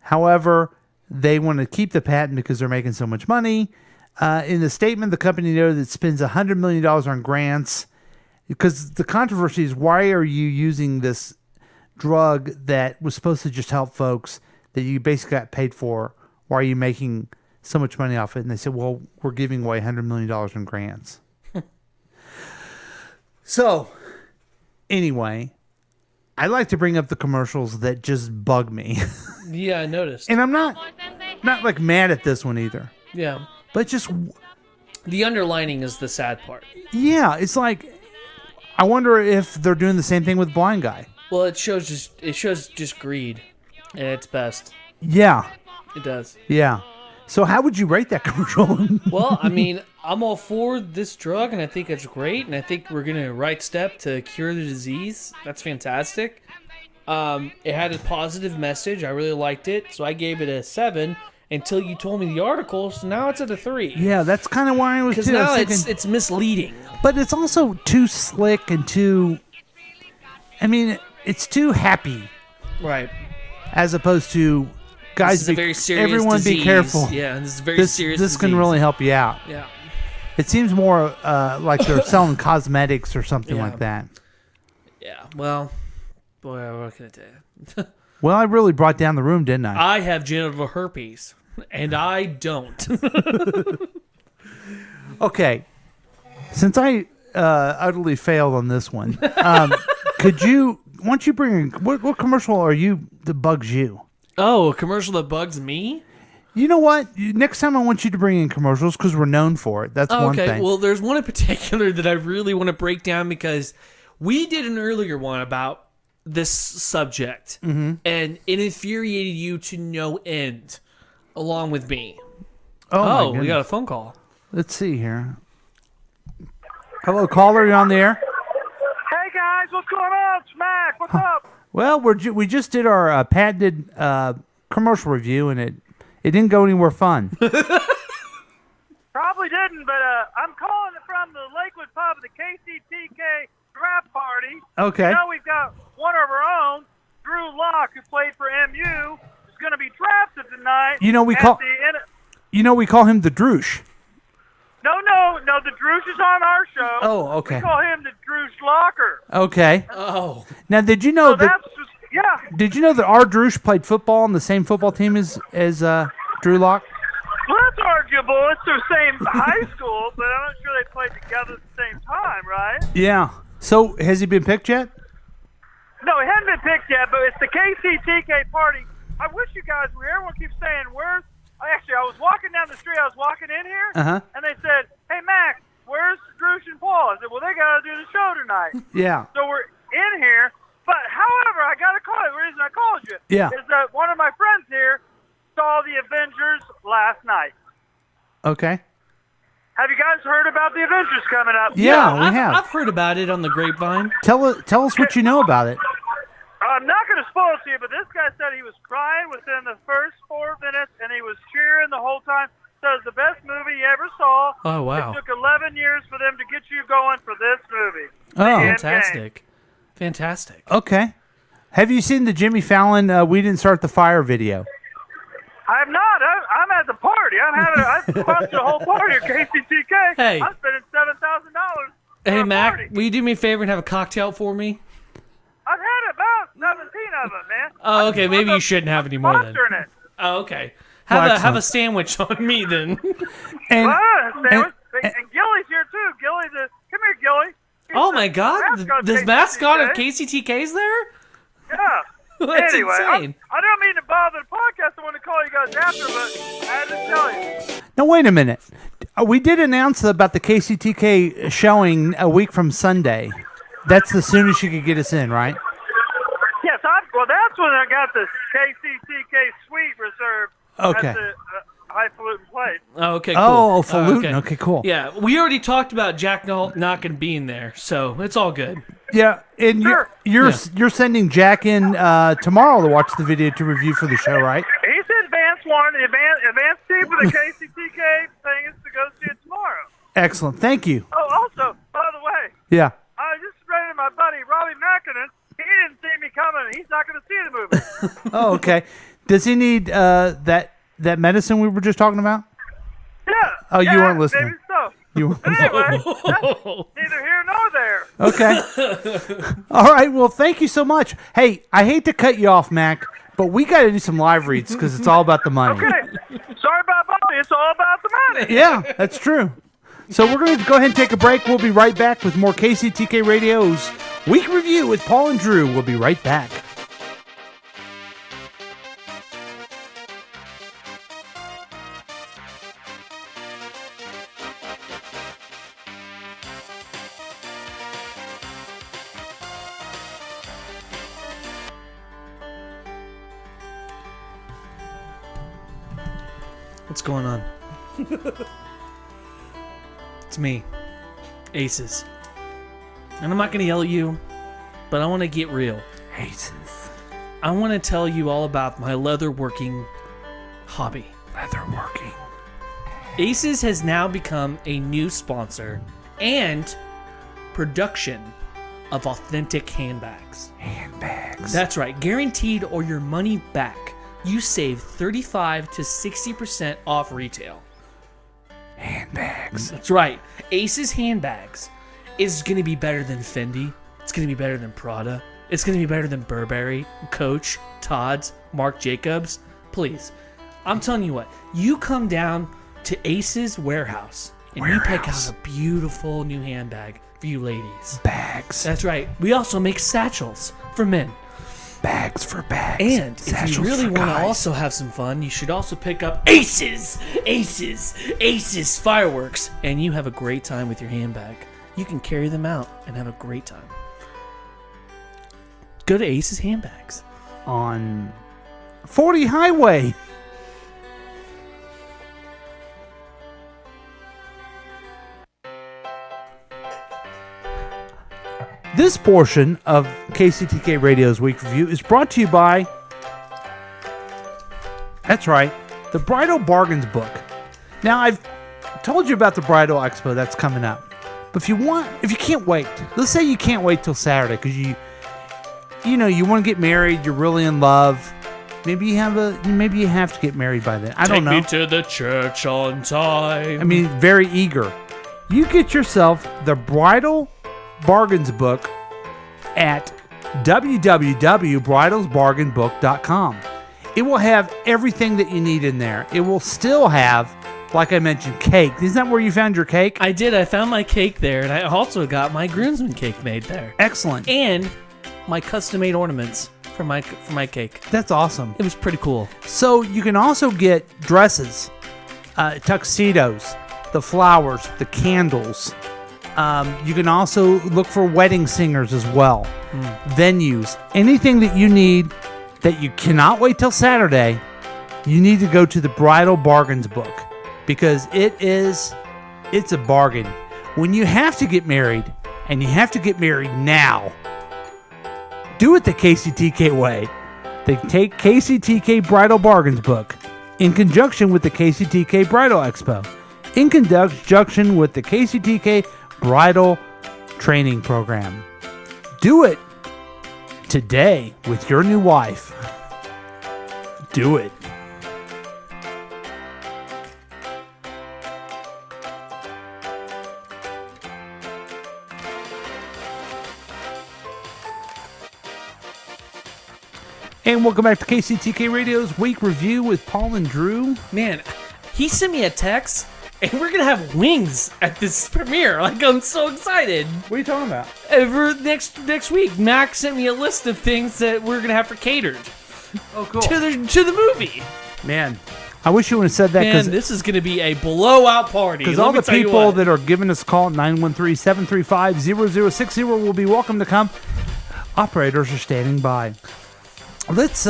However, they want to keep the patent because they're making so much money. In the statement, the company noted it spends $100 million on grants because the controversy is, why are you using this drug that was supposed to just help folks that you basically got paid for? Why are you making so much money off it? And they said, well, we're giving away $100 million in grants. So, anyway, I like to bring up the commercials that just bug me. Yeah, I noticed. And I'm not like mad at this one either. Yeah. But just the underlining is the sad part. Yeah, it's like, I wonder if they're doing the same thing with Blind Guy. Well, it shows just greed at its best. Yeah. It does. Yeah. So how would you rate that commercial? Well, I mean, I'm all for this drug, and I think it's great, and I think we're going to right step to cure the disease. That's fantastic. It had a positive message. I really liked it, so I gave it a 7 until you told me the article, so now it's at a 3. Yeah, that's kind of why I was, because now it's misleading. But it's also too slick and too, I mean, it's too happy. Right. As opposed to, guys, this is a very serious everyone disease. be careful. Yeah, this is a very serious This can disease. really help you out. Yeah. It seems more like they're selling cosmetics or something like that. Yeah, well, boy, what can I tell you? Well, I really brought down the room, didn't I? I have genital herpes, and I don't. Okay. Since I utterly failed on this one, could you, once you bring in, what commercial are you that bugs you? Oh, a commercial that bugs me? You know what? Next time I want you to bring in commercials because we're known for it. That's one thing. Well, there's one in particular that I really want to break down because we did an earlier one about this subject, and it infuriated you to no end. along with me. Oh, my we got a goodness. phone call. Let's see here. Hello, caller. You on the air? Hey guys, what's going on? Smack, what's up? Well, we just did our patented commercial review, and it didn't go anywhere fun. Probably didn't, but I'm calling from the Lakewood Pub at the KCTK draft party. Okay. You know we've got one of our own, Drew Locke, who played for MU, is going to be drafted tonight. You know, we at call- the we call him the Droosh. No, the Droosh is on our show. Oh, okay. We call him the Droosh Locker. Okay. Oh. Now, did you know So that? that's just, yeah. Did you know that our Droosh played football on the same football team as Drew Lock? Well, that's arguable. It's the same high school, but I'm not sure they played together at the same time, right? Yeah. So has he been picked yet? No, it hasn't been picked yet, but it's the KCTK party. I wish you guys were here. Everyone keeps saying, where's... Actually, I was walking down the street. I was walking in here, and they said, hey, Mac, where's Droosh and Paul? I said, well, they got to do the show tonight. Yeah. So we're in here. But, however, I got to call you. The reason I called you is that one of my friends here saw the Avengers last night. Okay. Have you guys heard about the Avengers coming up? Yeah, we have. I've heard about it on the grapevine. Tell us what you know about it. I'm not going to spoil it to you, but this guy said he was crying within the first 4 minutes, and he was cheering the whole time. Said it's the best movie he ever saw. Oh, wow. It took 11 years for them to get you going for this movie. Oh. The Endgame. Fantastic. Fantastic. Okay. Have you seen the Jimmy Fallon "We Didn't Start the Fire" video? I have not. I'm at the party. I've sponsored the whole party at KCTK. Hey. I'm spending $7,000. Hey, for a Mac, party. will you do me a favor and have a cocktail for me? I've had about 17 of them, man. Oh, okay. Maybe you shouldn't have any more then. Sponsoring it. Oh, okay. Well, Have excellent. a sandwich on me then. And, Sandwich. And Gilly's here too. Gilly, come here, Gilly. He's Oh the my God! mascot The of mascot of KCTK. KCTK's there? Yeah. That's anyway, insane. I don't mean to bother the podcast. I want to call you guys after, but I had to tell you. Now wait a minute. We did announce about the KCTK showing a week from Sunday. That's the soonest you could get us in, right? Yes, well, that's when I got the KCTK suite reserved Okay. at the highfalutin place. Oh, okay, cool. Oh, falutin. Okay, cool. Yeah, we already talked about Jack not going to be in there, so it's all good. Yeah, and you're sending Jack in tomorrow to watch the video to review for the show, right? He's the advanced one. The advanced team for the KCTK thing is to go see it tomorrow. Excellent. Thank you. Oh, also, by the way, Yeah. I just ran into my buddy Robbie Mackinnon. He didn't see me coming. He's not going to see the movie. Oh, okay. Does he need that medicine we were just talking about? Yeah. Oh, you yeah, weren't listening. Maybe so. You weren't Anyway, that's neither here nor there. Okay. All right. Well, thank you so much. Hey, I hate to cut you off, Mac, but we got to do some live reads because it's all about the money. Okay. Sorry about Bobby. It's all about the money. Yeah, that's true. So we're going to go ahead and take a break. We'll be right back with more KCTK Radio's Week Review with Paul and Drew. We'll be right back. What's going on? It's me, Aces. And I'm not going to yell at you, but I want to get real. Aces. I want to tell you all about my leatherworking hobby. Leatherworking. Aces has now become a new sponsor and production of authentic handbags. Handbags. That's right, guaranteed or your money back. You save 35 to 60% off retail. Handbags. That's right. Aces Handbags is going to be better than Fendi. It's going to be better than Prada. It's going to be better than Burberry, Coach, Tod's, Marc Jacobs. Please, I'm telling you what. You come down to Aces Warehouse and you pick out a beautiful new handbag for you ladies. Bags. That's right. We also make satchels for men. Bags for bags. And if Satchels you really for want to guys. also have some fun, you should also pick up Aces fireworks, and you have a great time with your handbag. You can carry them out and have a great time. Go to Aces Handbags. On 40 Highway. This portion of KCTK Radio's Week Review is brought to you by, that's right, the Bridal Bargains book. Now, I've told you about the Bridal Expo that's coming up. But if you can't wait, let's say you can't wait till Saturday because you want to get married, you're really in love. Maybe you have to get married by then. I don't know. Take me to the church on time. I mean, very eager. You get yourself the Bridal Bargains book at www.bridalsbargainbook.com. It will have everything that you need in there. It will still have, like I mentioned, cake. Isn't that where you found your cake? I did. I found my cake there, and I also got my groomsman cake made there. Excellent. And my custom-made ornaments for my cake. That's awesome. It was pretty cool. So you can also get dresses, tuxedos, the flowers, the candles. You can also look for wedding singers as well. Venues. Anything that you need that you cannot wait till Saturday, you need to go to the Bridal Bargains book because it's a bargain. When you have to get married, and you have to get married now, do it the KCTK way. They take KCTK Bridal Bargains book in conjunction with the KCTK Bridal Expo, in conjunction with the KCTK Bridal Training Program. Do it today with your new wife. Do it. And welcome back to KCTK Radio's Week Review with Paul and Drew. Man, he sent me a text, and we're going to have wings at this premiere. Like, I'm so excited. What are you talking about? For next week, Mac sent me a list of things that we're going to have for catered. Oh, cool. To the movie. Man, I wish you would have said that. Man, this is going to be a blowout party. Because all the people that are giving us a call at 913-735-0060 will be welcome to come. Operators are standing by. Let's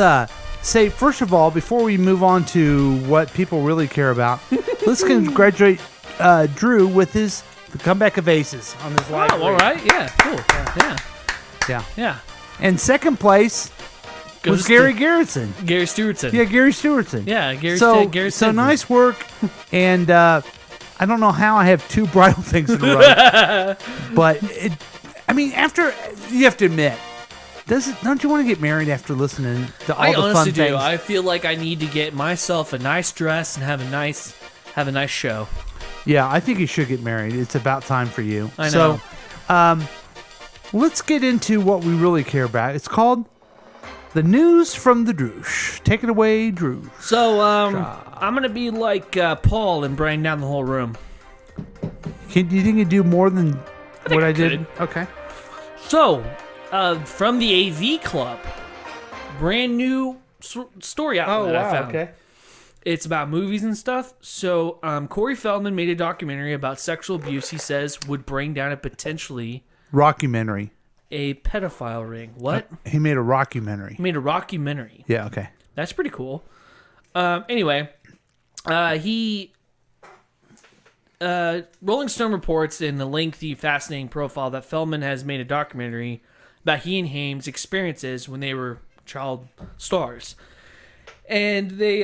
say, first of all, before we move on to what people really care about, let's congratulate Drew with the comeback of aces on his live. Oh, all right. Yeah, cool. Yeah. And second place was Gary Garrettson. Gary Stewartson. Yeah, Gary Stewartson. Yeah, Gary So Stewartson. nice work. And I don't know how I have two bridal things in a row. But, after, you have to admit, don't you want to get married after listening to all the fun things? I honestly do. I feel like I need to get myself a nice dress and have a nice show. Yeah, I think you should get married. It's about time for you. I know. So, let's get into what we really care about. It's called The News from the Droosh. Take it away, Drew. So, I'm going to be like Paul and bring down the whole room. Do you think you do more than what I did? Okay. So, from the AV Club, brand new story outlet I found. Okay. It's about movies and stuff. So Corey Feldman made a documentary about sexual abuse. He says would bring down a potentially rockumentary, a pedophile ring. What? He made a rockumentary. He made a rockumentary. Yeah. Okay. That's pretty cool. Anyway, Rolling Stone reports in the lengthy, fascinating profile that Feldman has made a documentary about he and Hames' experiences when they were child stars. And they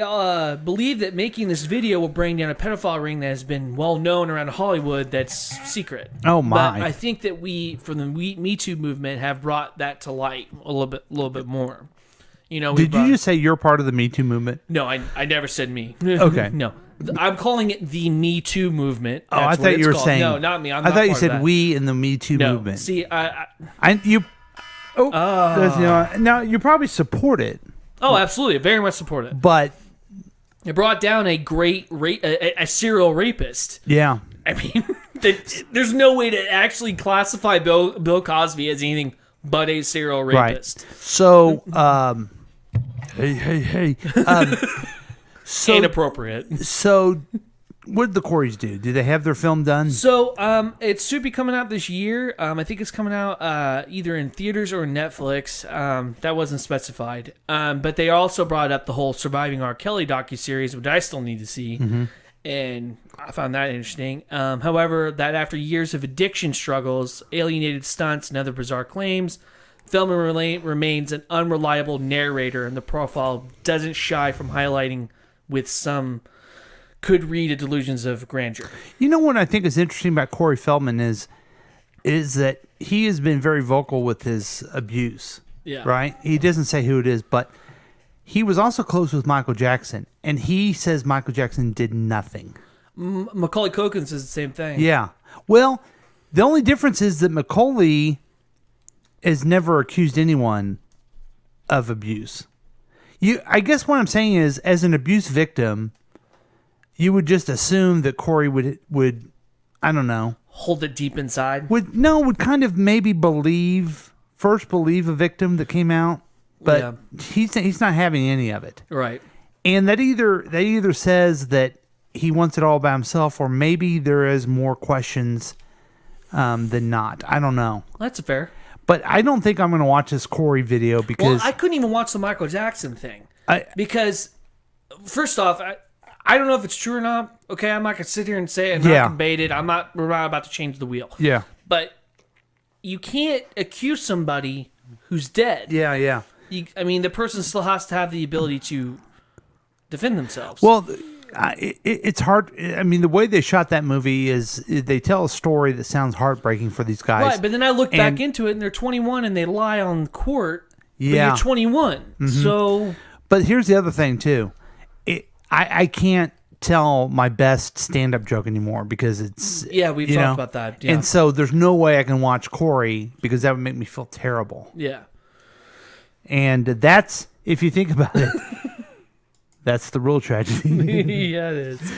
believe that making this video will bring down a pedophile ring that has been well known around Hollywood that's secret. Oh, my. But I think that we, from the Me Too movement, have brought that to light a little bit more. Did you just say you're part of the Me Too movement? No, I never said me. Okay. No. I'm calling it the Me Too movement. Oh, I thought you were saying. No, not me. I thought you said we in the Me Too movement. See, now you probably support it. Oh, absolutely. I very much support it. But it brought down a great a serial rapist. Yeah. I mean, there's no way to actually classify Bill Cosby as anything but a serial rapist. Right. So, hey. So inappropriate. So, what did the Coreys do? Did they have their film done? So, it should be coming out this year. I think it's coming out either in theaters or Netflix. That wasn't specified. But they also brought up the whole Surviving R. Kelly docuseries, which I still need to see. Mm-hmm. and I found that interesting. However, that after years of addiction struggles, alienated stunts, and other bizarre claims, Feldman remains an unreliable narrator, and the profile doesn't shy from highlighting with some could read a delusions of grandeur. You know what I think is interesting about Corey Feldman is that he has been very vocal with his abuse. Yeah. Right? He doesn't say who it is, but he was also close with Michael Jackson, and he says Michael Jackson did nothing. Macaulay Culkin says the same thing. Yeah. Well, the only difference is that Macaulay has never accused anyone of abuse. I guess what I'm saying is, as an abuse victim, you would just assume that Corey would I don't know, hold it deep inside. Would kind of maybe believe a victim that came out, but he's not having any of it. Right. And that either says that he wants it all by himself, or maybe there is more questions than not. I don't know. That's fair. But I don't think I'm going to watch this Corey video because I couldn't even watch the Michael Jackson thing because, first off, I don't know if it's true or not. Okay, I'm not going to sit here and say it. I'm not debated. We're not about to change the wheel. Yeah. But you can't accuse somebody who's dead. Yeah. I mean, the person still has to have the ability to defend themselves. Well, it's hard. I mean, the way they shot that movie is they tell a story that sounds heartbreaking for these guys. Right, but then I look back into it, and they're 21, and they lie on court. Yeah, but you're 21, so. But here's the other thing too. I can't tell my best stand-up joke anymore because it's we've talked about that. Yeah. And so there's no way I can watch Corey because that would make me feel terrible. Yeah. And that's, if you think about it, that's the real tragedy. Yeah, it is.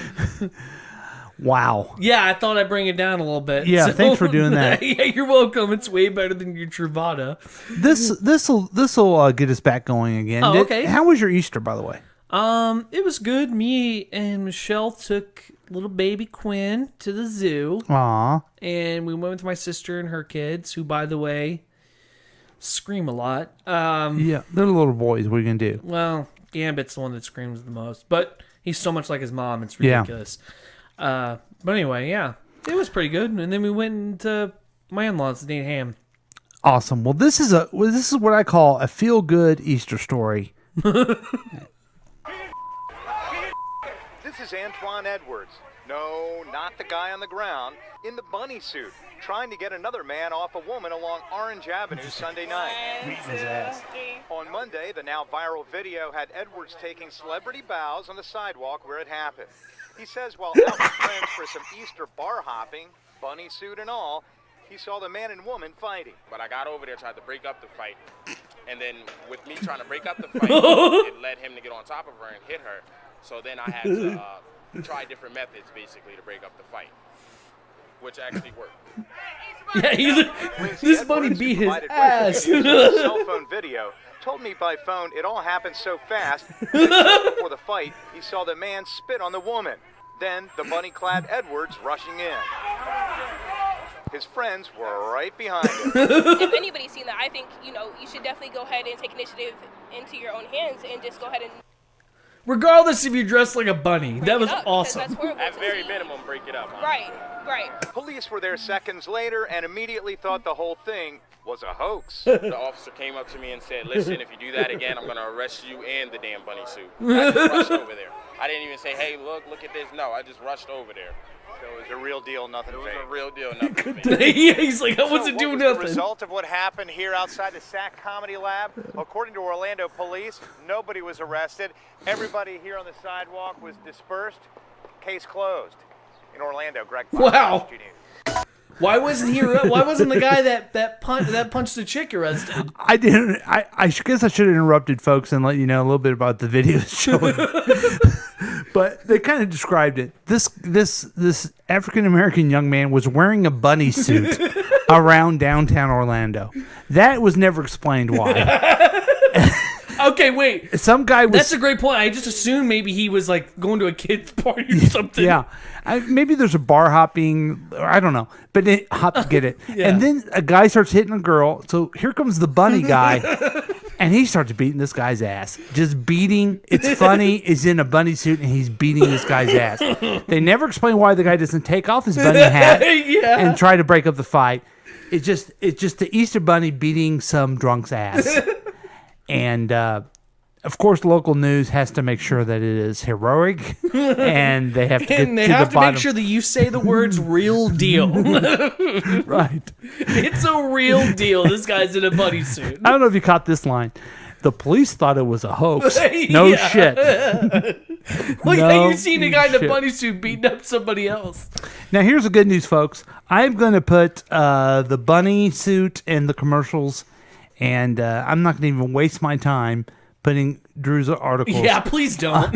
Wow. Yeah, I thought I'd bring it down a little bit. Yeah, thanks for doing that. Yeah, you're welcome. It's way better than your Truvada. This'll get us back going again. Oh, okay. How was your Easter, by the way? It was good. Me and Michelle took little baby Quinn to the zoo. Aw. And we went with my sister and her kids, who, by the way, scream a lot. Yeah, they're little boys. What are you going to do? Well, Gambit's the one that screams the most, but he's so much like his mom, it's ridiculous. But anyway, yeah, it was pretty good. And then we went into my in-laws to eat ham. Awesome. Well, this is what I call a feel-good Easter story. This is Antoine Edwards. No, not the guy on the ground, in the bunny suit, trying to get another man off a woman along Orange Avenue Sunday night. On Monday, the now viral video had Edwards taking celebrity bows on the sidewalk where it happened. He says while out with friends for some Easter bar hopping, bunny suit and all, he saw the man and woman fighting. But I got over there, tried to break up the fight, and then with me trying to break up the fight, it led him to get on top of her and hit her. So then I had to try different methods, basically, to break up the fight, which actually worked. Yeah, this bunny beat his ass. Cell phone video told me by phone it all happened so fast. Before the fight, he saw the man spit on the woman. Then the bunny-clad Edwards rushing in. His friends were right behind him. If anybody's seen that, I think you should definitely go ahead and take initiative into your own hands and just go ahead and. Regardless if you're dressed like a bunny, that was awesome. At very minimum, break it up. Huh? Right. Police were there seconds later and immediately thought the whole thing was a hoax. The officer came up to me and said, listen, if you do that again, I'm going to arrest you and the damn bunny suit. I just rushed over there. I didn't even say, hey, look at this. No, I just rushed over there. So it was a real deal, nothing fake. It was a real deal, nothing fake. Yeah, he's like, I wasn't doing nothing. The result of what happened here outside the SAC Comedy Lab, according to Orlando police, nobody was arrested. Everybody here on the sidewalk was dispersed. Case closed. In Orlando, Greg Fox, wow. SG News. Why wasn't the guy that punched the chick arrested? I didn't. I guess I should have interrupted folks and let you know a little bit about the video showing. But they kind of described it. This African American young man was wearing a bunny suit around downtown Orlando. That was never explained why. Okay, wait. Some guy was. That's a great point. I just assumed maybe he was like going to a kid's party or something. Yeah. Maybe there's a bar hopping, or I don't know. But get it. Yeah. And then a guy starts hitting a girl. So here comes the bunny guy. And he starts beating this guy's ass. Just beating. It's funny. He's in a bunny suit and he's beating this guy's ass. They never explain why the guy doesn't take off his bunny hat and try to break up the fight. It's just the Easter Bunny beating some drunk's ass. And of course, local news has to make sure that it is heroic, and they have to get And they to have the to bottom. make sure that you say the words "real deal." Right. It's a real deal. This guy's in a bunny suit. I don't know if you caught this line. The police thought it was a hoax. No Yeah. shit. Like, No have you seen a guy in a shit. bunny suit beating up somebody else? Now, here's the good news, folks. I'm going to put the bunny suit in the commercials, and I'm not going to even waste my time putting Drew's articles. Yeah, please don't.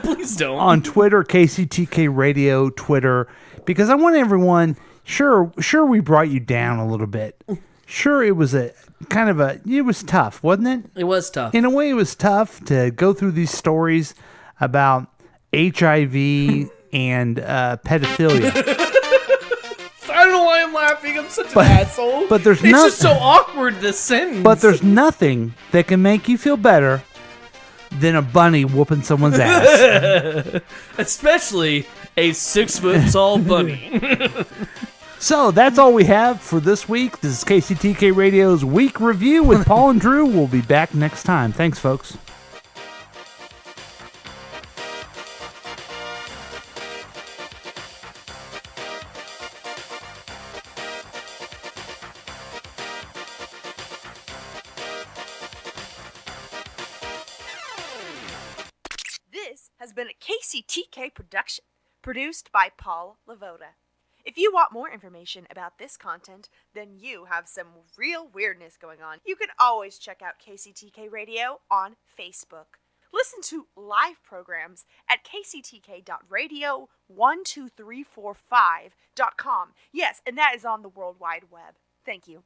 Please don't. On Twitter, KCTK Radio, Twitter, because I want everyone. Sure, we brought you down a little bit. Sure, it was it was tough, wasn't it? It was tough. In a way, it was tough to go through these stories about HIV and pedophilia. I don't know why I'm laughing. I'm such an asshole. But there's it's no- just so awkward, this sentence. But there's nothing that can make you feel better than a bunny whooping someone's ass. Especially a 6-foot-tall bunny. So that's all we have for this week. This is KCTK Radio's Week Review with Paul and Drew. We'll be back next time. Thanks, folks. This has been a KCTK production, produced by Paul Lavoda. If you want more information about this content, then you have some real weirdness going on. You can always check out KCTK Radio on Facebook. Listen to live programs at kctk.radio12345.com. Yes, and that is on the World Wide Web. Thank you.